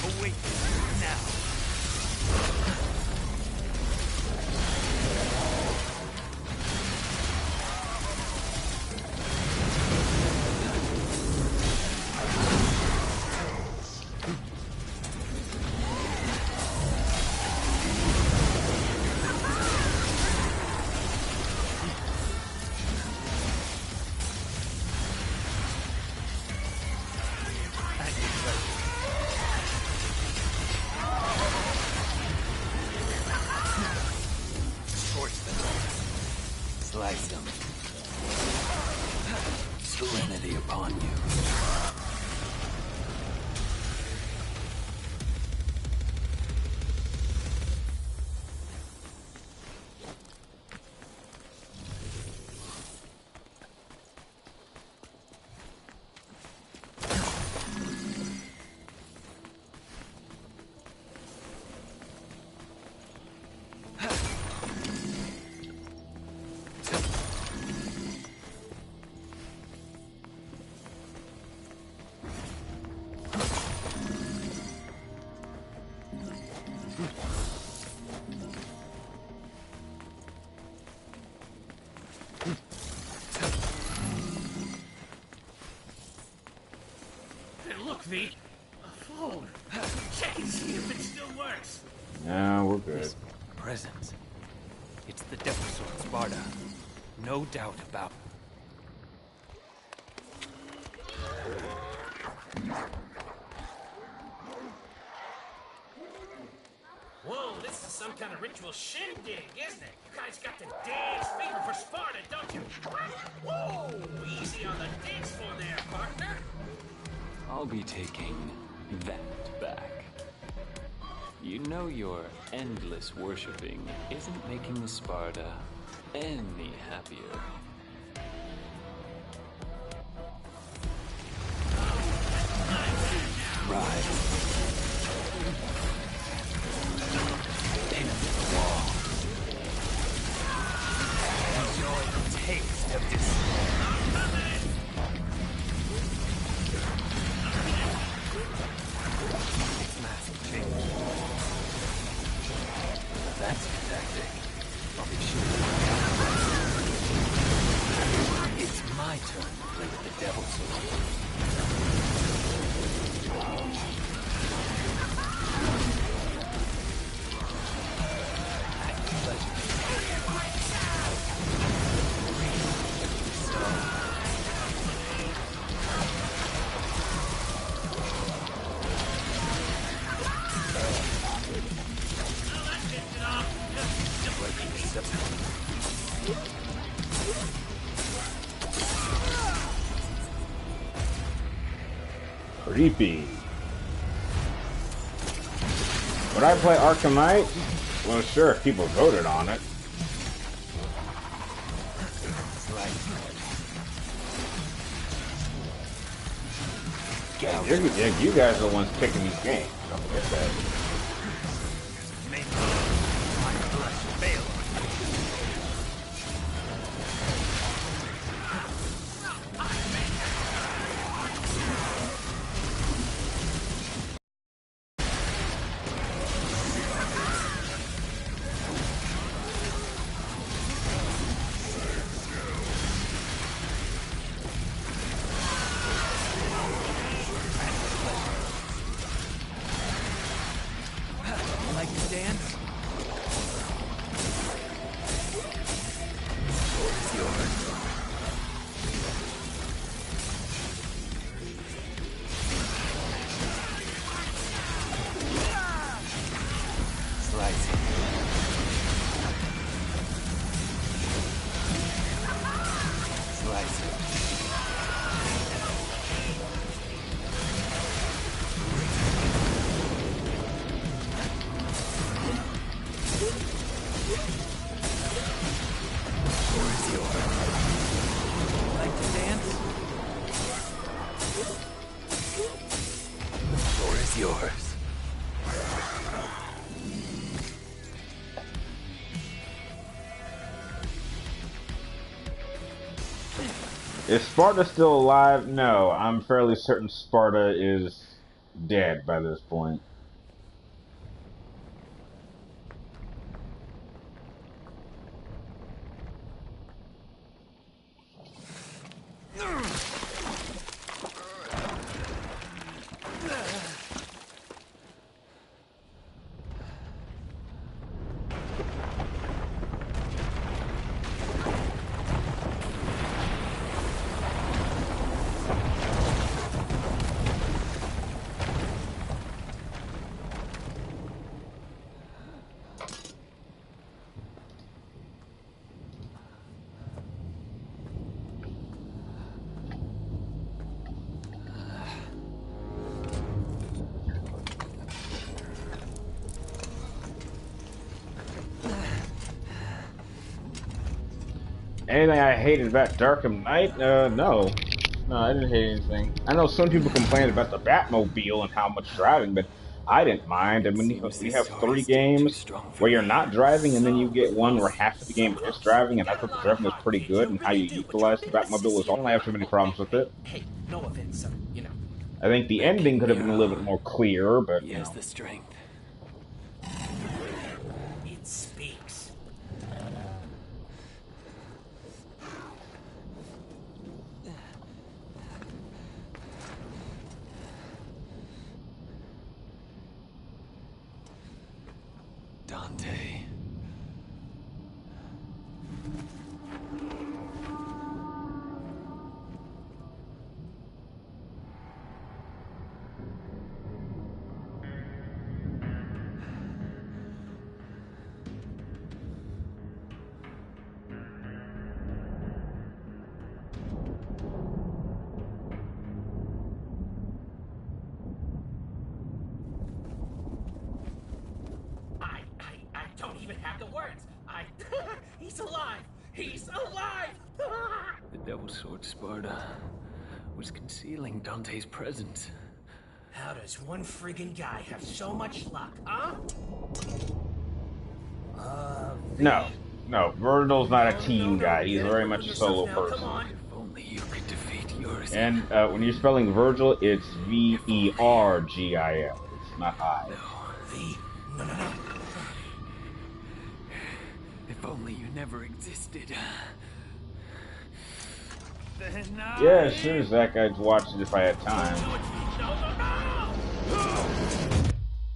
Await now. Scorch them. Slice them. Serenity upon you. Hey, look, V. A phone. Check and see if it still works. No, we're good. This presence. It's the Devil Sword Sparta. No doubt about it. Whoa, this is some kind of ritual shindig, isn't it? You guys got the dance fever for Sparta, don't you? Whoa, easy on the dance floor there, partner. I'll be taking that back. You know your endless worshipping isn't making the Sparta any happier. Rise. Pin the wall. Enjoy the taste of this. It's massive change. That's your tactic. I'll be sure. It's my turn to play with the Devil Sword. At your pleasure. Creepy. Would I play Arkham Knight? Well, sure, if people voted on it. Yeah, you guys are the ones picking these games. Don't forget that. Like to dance? Like to dance? The floor is yours. Is Sparta still alive? No, I'm fairly certain Sparta is dead by this point. Anything I hated about Arkham Knight? No. No, I didn't hate anything. I know some people complained about the Batmobile and how much driving, but I didn't mind. And when you have three games where you're not driving, and then you get one where half of the game is driving, and I thought the driving was pretty good, and how you utilize the Batmobile was all. I don't have too many problems with it. Hey, no offense, you know. I think the ending could have been a little bit more clear, but He you has know. the strength. It speaks. Dante. I don't even have the words. He's alive. He's alive. The Devil Sword Sparta was concealing Dante's presence. How does one friggin' guy have so much luck, huh? No. Virgil's not a team guy. He's very much a solo person. Come on. If only you could defeat yours. And when you're spelling Virgil, it's Vergil. It's not I. No. If only you never existed. Then Yeah, sure, Zach. I'd watch it if I had time.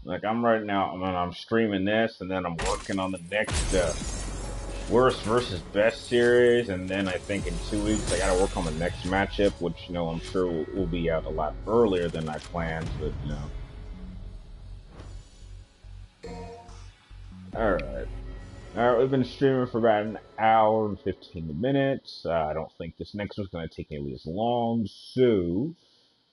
Like I'm right now, I'm streaming this, and then I'm working on the next worst versus best series, and then I think in 2 weeks I gotta work on the next matchup, which I'm sure will be out a lot earlier than I planned, but Alright. We've been streaming for about an hour and 15 minutes. I don't think this next one's gonna take nearly as long, so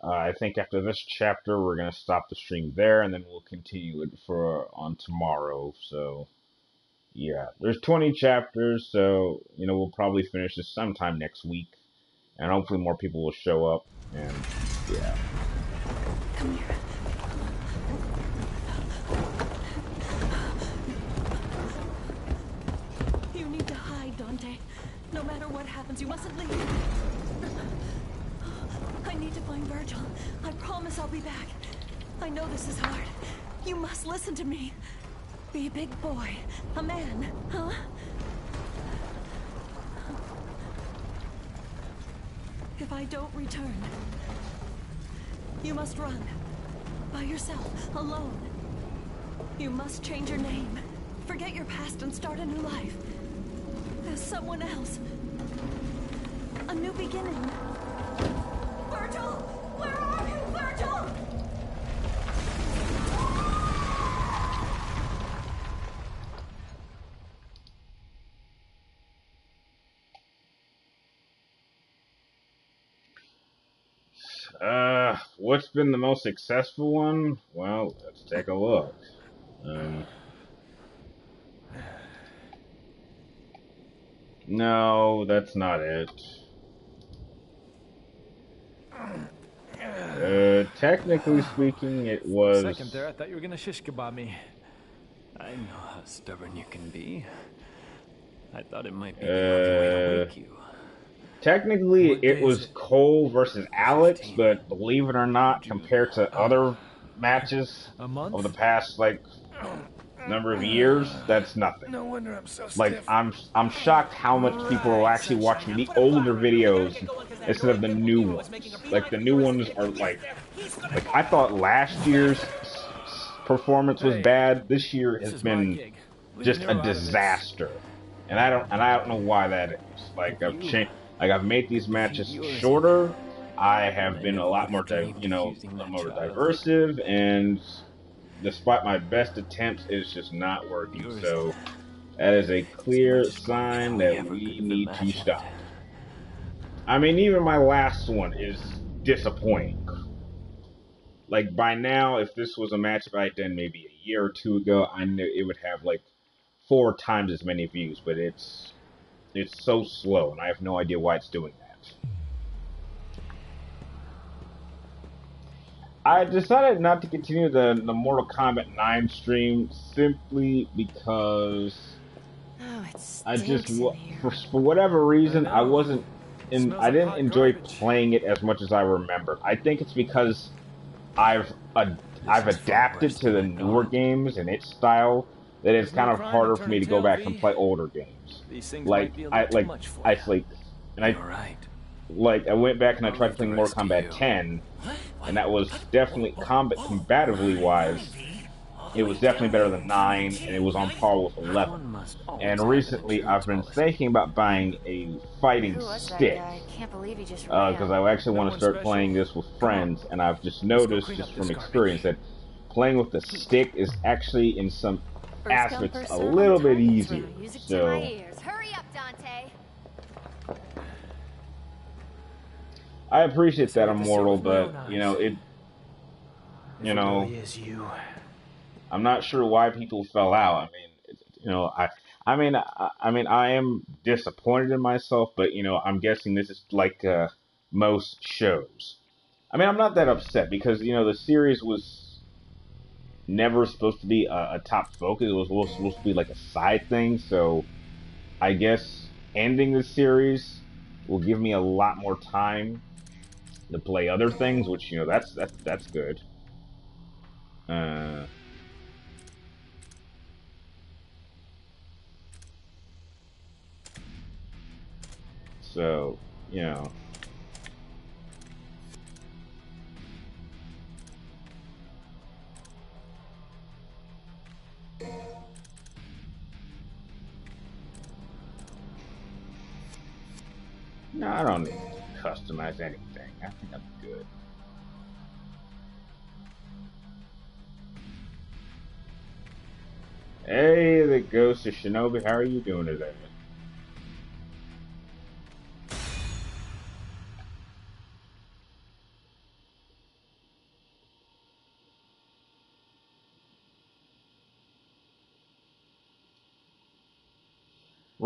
I think after this chapter, we're gonna stop the stream there, and then we'll continue it for on tomorrow. So yeah, there's 20 chapters, so we'll probably finish this sometime next week, and hopefully more people will show up. And yeah. Come here. You need to hide, Dante. No matter what happens, you mustn't leave. I need to find Virgil. I promise I'll be back. I know this is hard. You must listen to me. Be a big boy. A man, huh? If I don't return, you must run. By yourself, alone. You must change your name. Forget your past and start a new life. As someone else. A new beginning. Virgil! Where are you, Virgil? What's been the most successful one? Well, let's take a look. No, that's not it. Technically speaking, it was... Second there, I thought you were gonna shish kebab me. I know how stubborn you can be. I thought it might be the only way to wake you. Technically, it was Cole versus Alex, but believe it or not, compared to other matches of the past, number of years, that's nothing. No wonder I'm so Like, I'm shocked how much people are actually watching the older videos instead of the new ones. Like, the new ones are, I thought last year's performance was bad. This year has been just a disaster. And I don't know why that is. I've made these matches shorter. I have been a lot more, diversive, and despite my best attempts, it's just not working. So that is a clear sign that we need to stop. I mean, even my last one is disappointing. Like, by now, if this was a match I had done maybe a year or two ago, I knew it would have 4 times as many views, but it's so slow, and I have no idea why it's doing that. I decided not to continue the Mortal Kombat 9 stream simply because I just, for whatever reason, I didn't enjoy playing it as much as I remembered. I think it's because I've adapted to the newer games and its style that it's kind of harder for me to go back and play older games. I went back and I tried playing Mortal Kombat 10, and that was definitely combatively wise. It was definitely better than 9, and it was on par with 11. And recently, I've been thinking about buying a fighting stick because I actually want to start playing this with friends, and I've just noticed, just from experience, that playing with the stick is actually in some aspects a little bit easier. So Hurry up, Dante. I appreciate that, Immortal, but I'm not sure why people fell out. I mean, I am disappointed in myself, but I'm guessing this is like most shows. I mean, I'm not that upset because the series was never supposed to be a top focus. It was supposed to be like a side thing. So I guess ending the series will give me a lot more time to play other things, which that's good. So no, I don't need to customize anything. I think I'm good. Hey, the ghost of Shinobi, how are you doing today?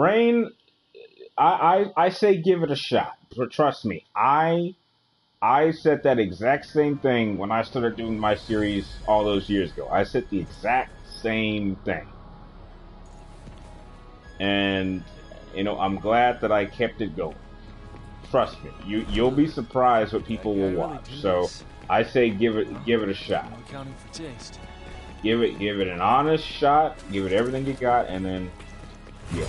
Rain, I say give it a shot. But trust me, I said that exact same thing when I started doing my series all those years ago. I said the exact same thing. And, you know, I'm glad that I kept it going. Trust me, you'll be surprised what people will watch. So I say give it a shot. No accounting for taste. Give it an honest shot. Give it everything you got, and then yeah.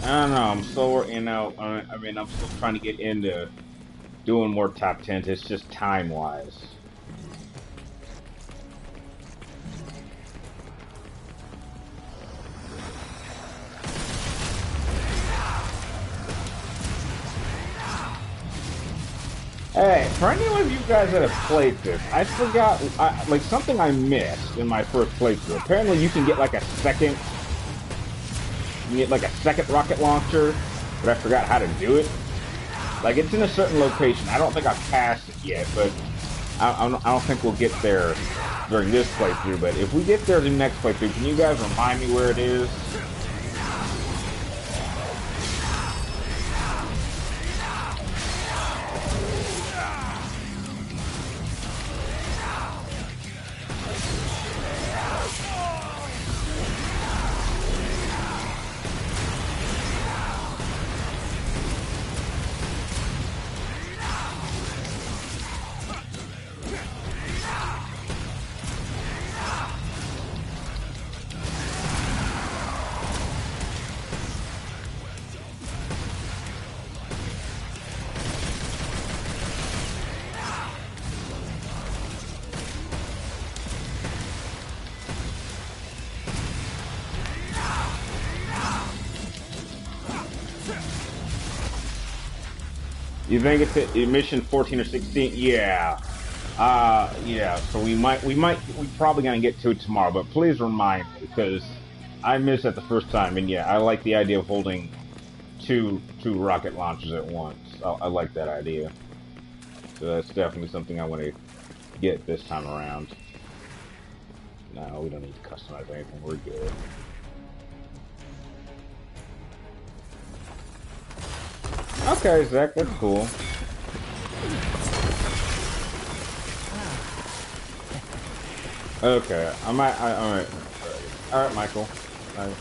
I don't know. I'm still, you know, I mean, I'm still trying to get into doing more top 10s. It's just time-wise. Hey, for any of you guys that have played this, I forgot, like, something I missed in my first playthrough. Apparently you can get, like, a second rocket launcher, but I forgot how to do it. Like, it's in a certain location. I don't think I've passed it yet, but I don't think we'll get there during this playthrough. But if we get there the next playthrough, can you guys remind me where it is? You think it's at mission 14 or 16? Yeah. Yeah, so we probably gonna get to it tomorrow, but please remind me, because I missed it the first time, and yeah, I like the idea of holding two rocket launchers at once. I like that idea. So that's definitely something I want to get this time around. No, we don't need to customize anything, we're good. Okay, Zach, that's cool. Okay, alright. Alright, Michael. All right.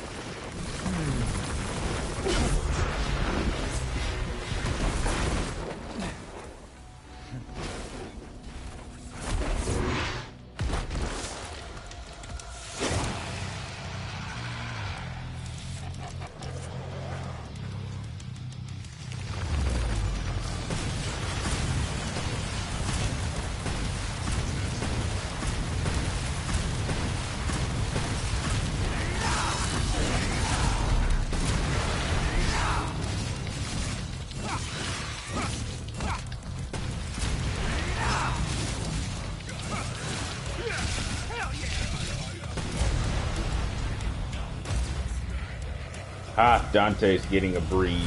Ah, Dante's getting a breeze.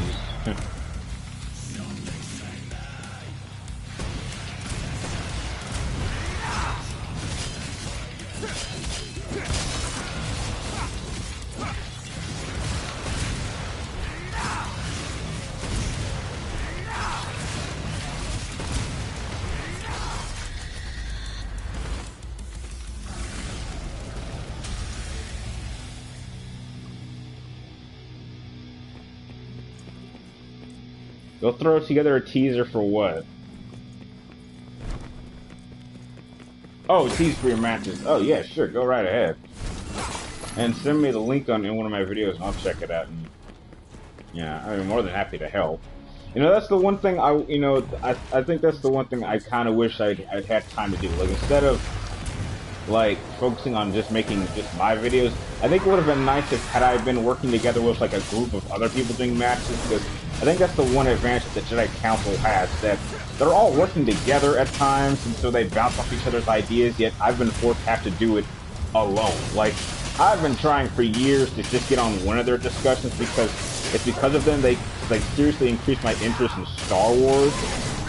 You'll throw together a teaser for what? Oh, tease for your matches. Oh yeah, sure, go right ahead. And send me the link in one of my videos and I'll check it out. And yeah, I'm more than happy to help. You know, that's the one thing I think that's the one thing I kind of wish I'd had time to do. Like, instead of, like, focusing on just making just my videos, I think it would have been nice if had I been working together with, like, a group of other people doing matches, because I think that's the one advantage that Jedi Council has, that they're all working together at times, and so they bounce off each other's ideas, yet I've been forced to have to do it alone. Like, I've been trying for years to just get on one of their discussions because it's because of them they seriously increased my interest in Star Wars,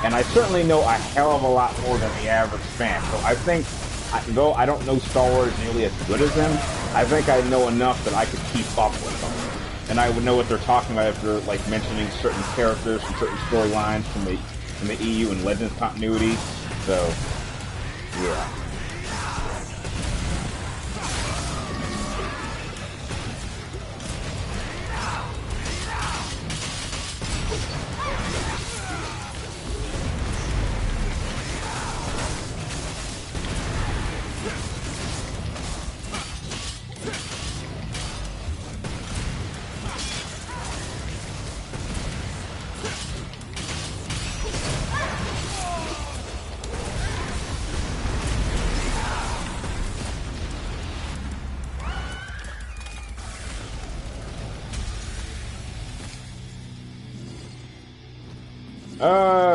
and I certainly know a hell of a lot more than the average fan. So I think, though I don't know Star Wars nearly as good as them, I think I know enough that I could keep up with them. And I would know what they're talking about if they're, like, mentioning certain characters from certain storylines from the EU and Legends continuity. So, yeah.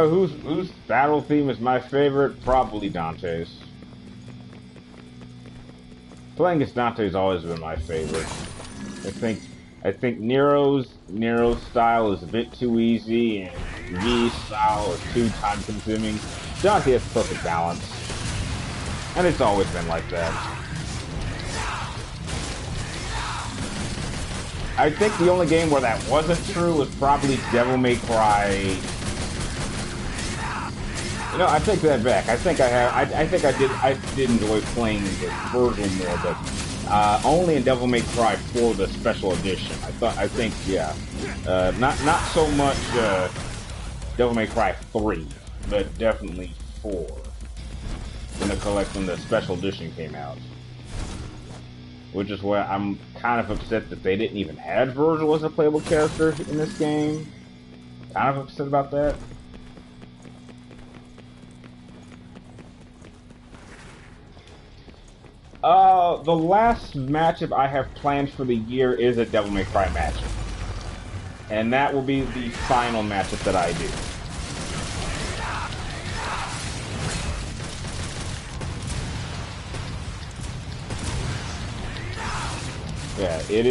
Whose battle theme is my favorite? Probably Dante's. Playing as Dante's always been my favorite. I think Nero's style is a bit too easy, and V's style is too time consuming. Dante has perfect balance. And it's always been like that. I think the only game where that wasn't true was probably Devil May Cry. You know, I take that back. I think I did enjoy playing the Virgil more, but only in Devil May Cry 4, the special edition. Not so much Devil May Cry 3, but definitely 4 when the special edition came out. Which is why I'm kind of upset that they didn't even add Virgil as a playable character in this game. Kind of upset about that. The last matchup I have planned for the year is a Devil May Cry matchup. And that will be the final matchup that I do. Yeah, it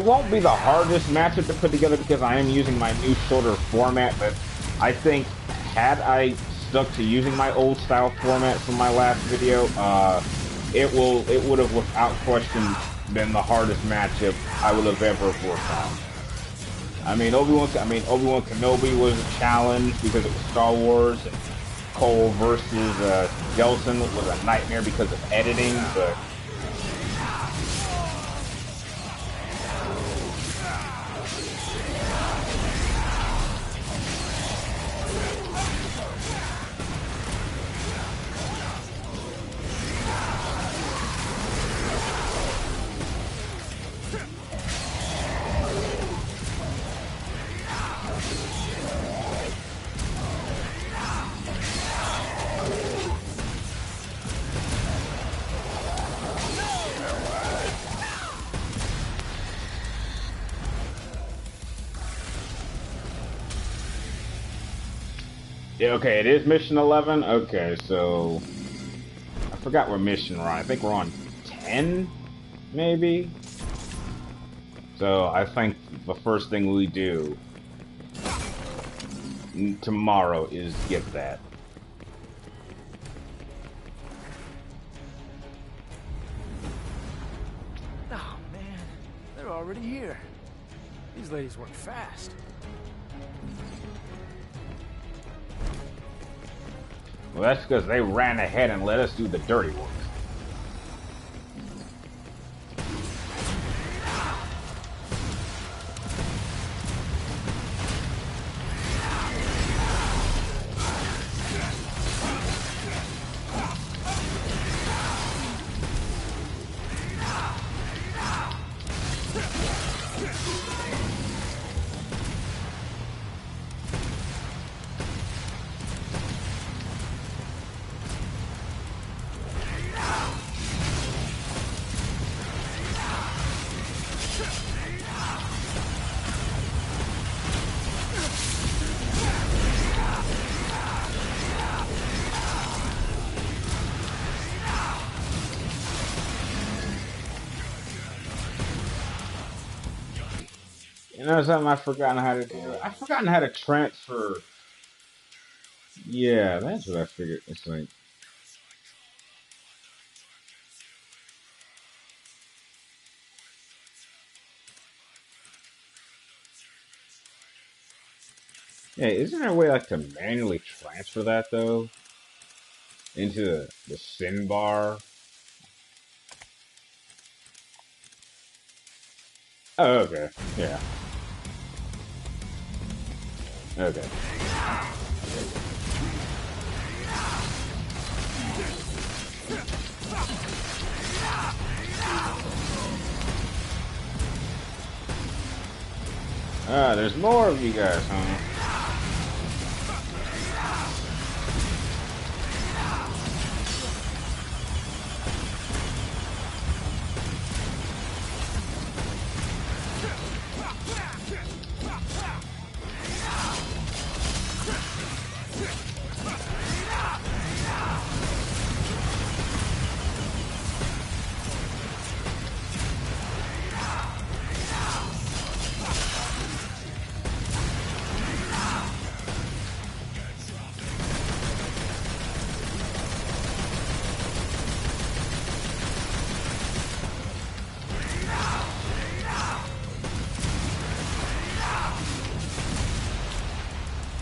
won't be the hardest matchup to put together because I am using my new shorter format, but I think had I stuck to using my old style format from my last video, it would have without question been the hardest matchup I would have ever worked on. I mean, Obi-Wan Kenobi was a challenge because it was Star Wars, and Cole versus Gelson was a nightmare because of editing, but yeah, okay, it is mission 11. Okay, so I forgot what mission we're on. I think we're on 10, maybe. So I think the first thing we do tomorrow is get that. Oh man, they're already here. These ladies work fast. Well, that's because they ran ahead and let us do the dirty work. You know something I've forgotten how to do? I've forgotten how to transfer. Yeah, that's what I figured. It's like, hey, isn't there a way like to manually transfer that though into the sin bar? Oh, okay. Yeah. Okay. Ah, there's more of you guys, huh?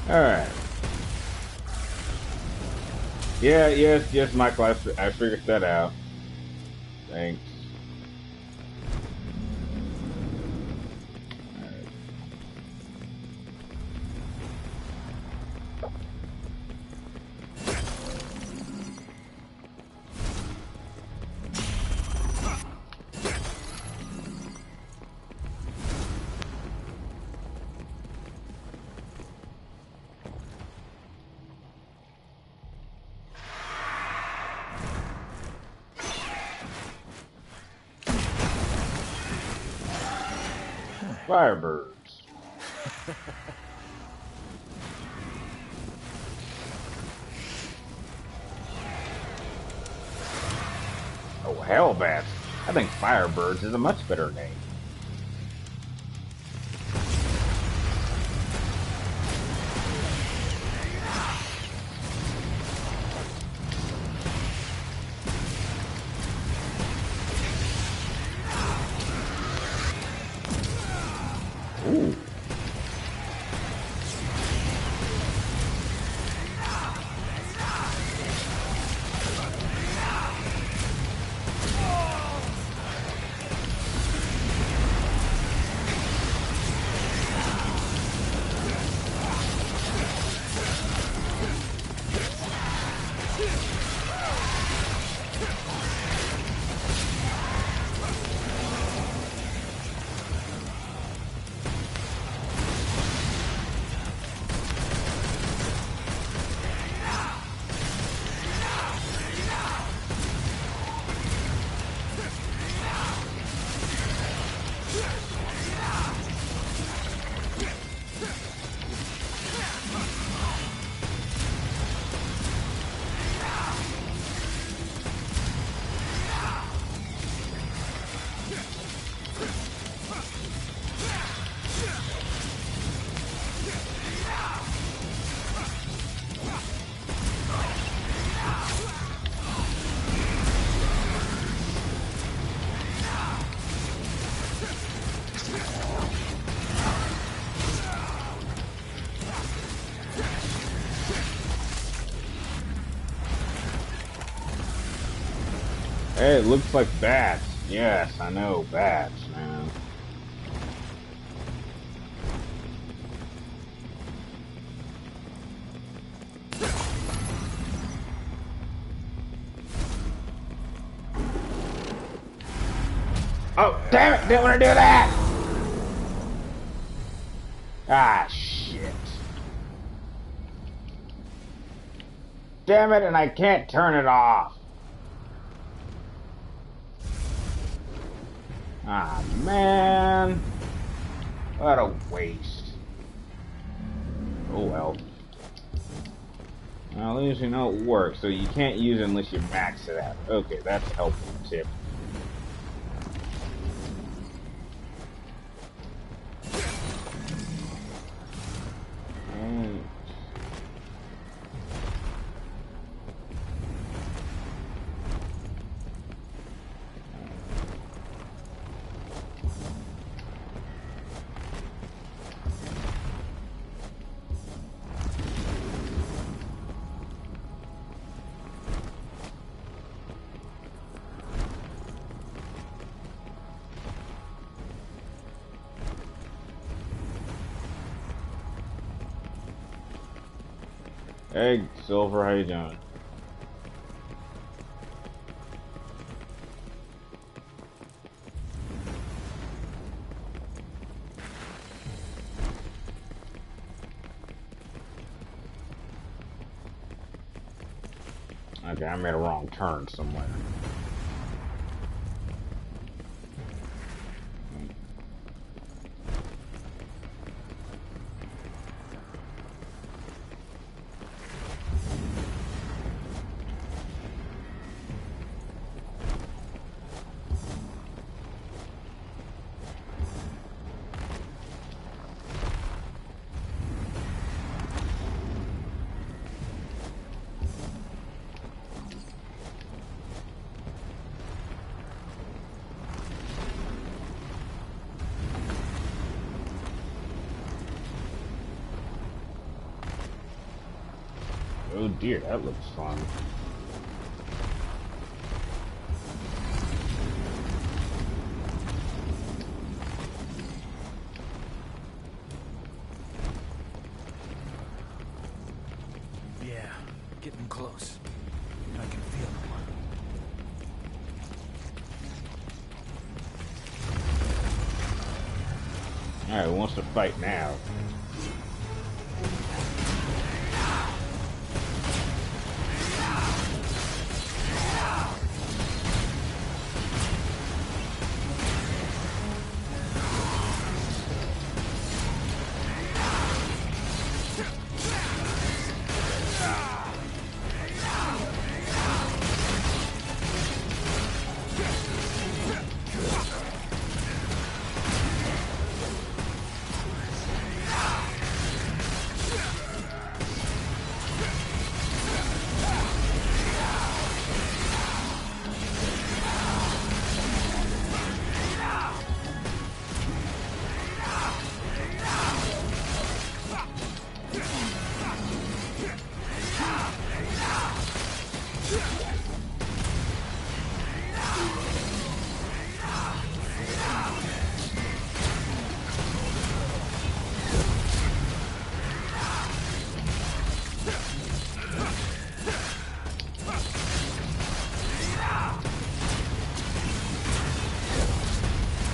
Alright. Yeah, yes, Michael, I figured that out. Thanks. Firebirds. Oh, Hellbats. I think Firebirds is a much better name. Ooh. Hey, it looks like bats. Yes, I know, bats, man. Oh, damn it! Didn't want to do that! Ah, shit. Damn it, and I can't turn it off. Ah, man. What a waste. Oh, well. Well, at least you know it works, so you can't use it unless you max it out. Okay, that's a helpful tip. Hey, Silver, how you doing? Okay, I made a wrong turn somewhere. Oh dear, that looks fun. Yeah, getting close. I can feel them. Alright, who wants to fight now?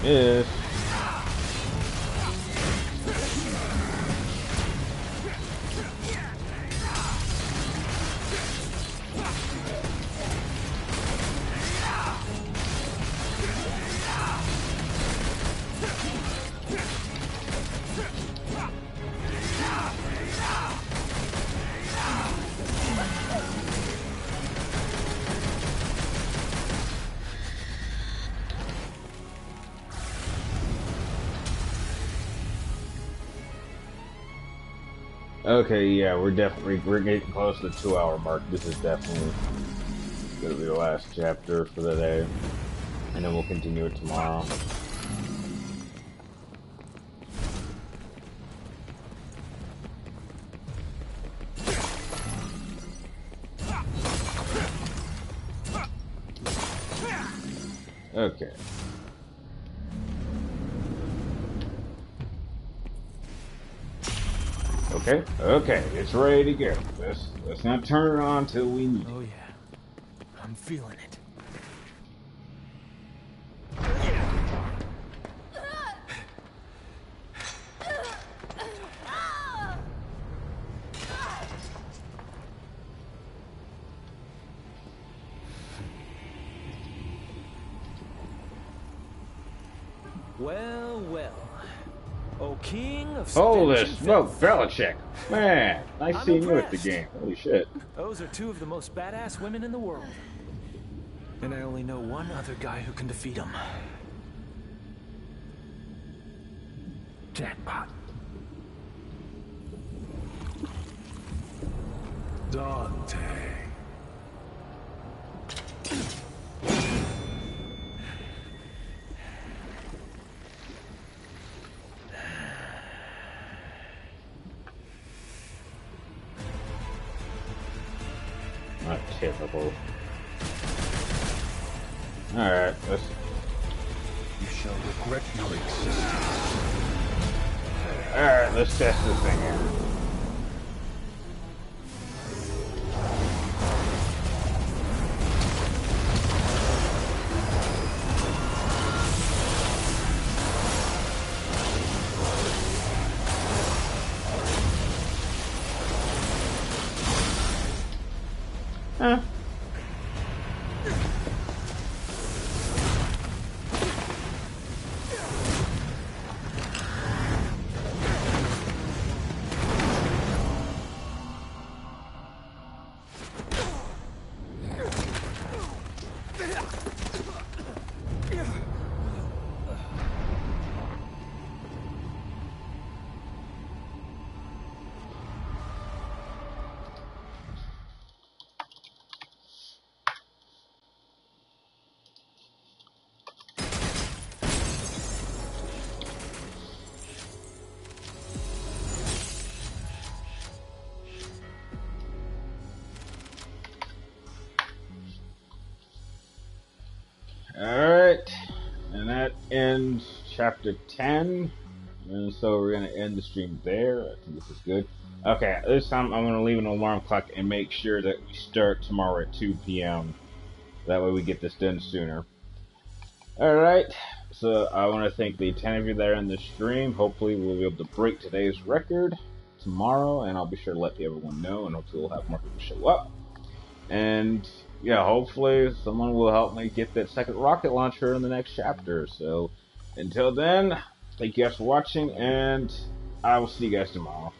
Yes. Okay, yeah, we're getting close to the 2-hour mark. This is definitely gonna be the last chapter for the day, and then we'll continue it tomorrow. Okay. Okay, okay, it's ready to go. Let's not turn it on till we need it. Oh yeah, I'm feeling it. Well, well. Oh, king of Holy stench and smoke, filth. Belichick! Man, nice I'm seeing you at the impressed. game. Holy shit. Those are two of the most badass women in the world. And I only know one other guy who can defeat them. Jackpot. Dante. Not typical. Alright, let's... You shall regret your existence. Alright, let's test this thing out. Huh. Alright, and that ends chapter 10. And so we're going to end the stream there. I think this is good. Okay, this time I'm going to leave an alarm clock and make sure that we start tomorrow at 2 p.m. That way we get this done sooner. Alright, so I want to thank the 10 of you that are in the stream. Hopefully we'll be able to break today's record tomorrow, and I'll be sure to let everyone know, and hopefully we'll have more people show up. And yeah, hopefully someone will help me get that second rocket launcher in the next chapter. So until then, thank you guys for watching, and I will see you guys tomorrow.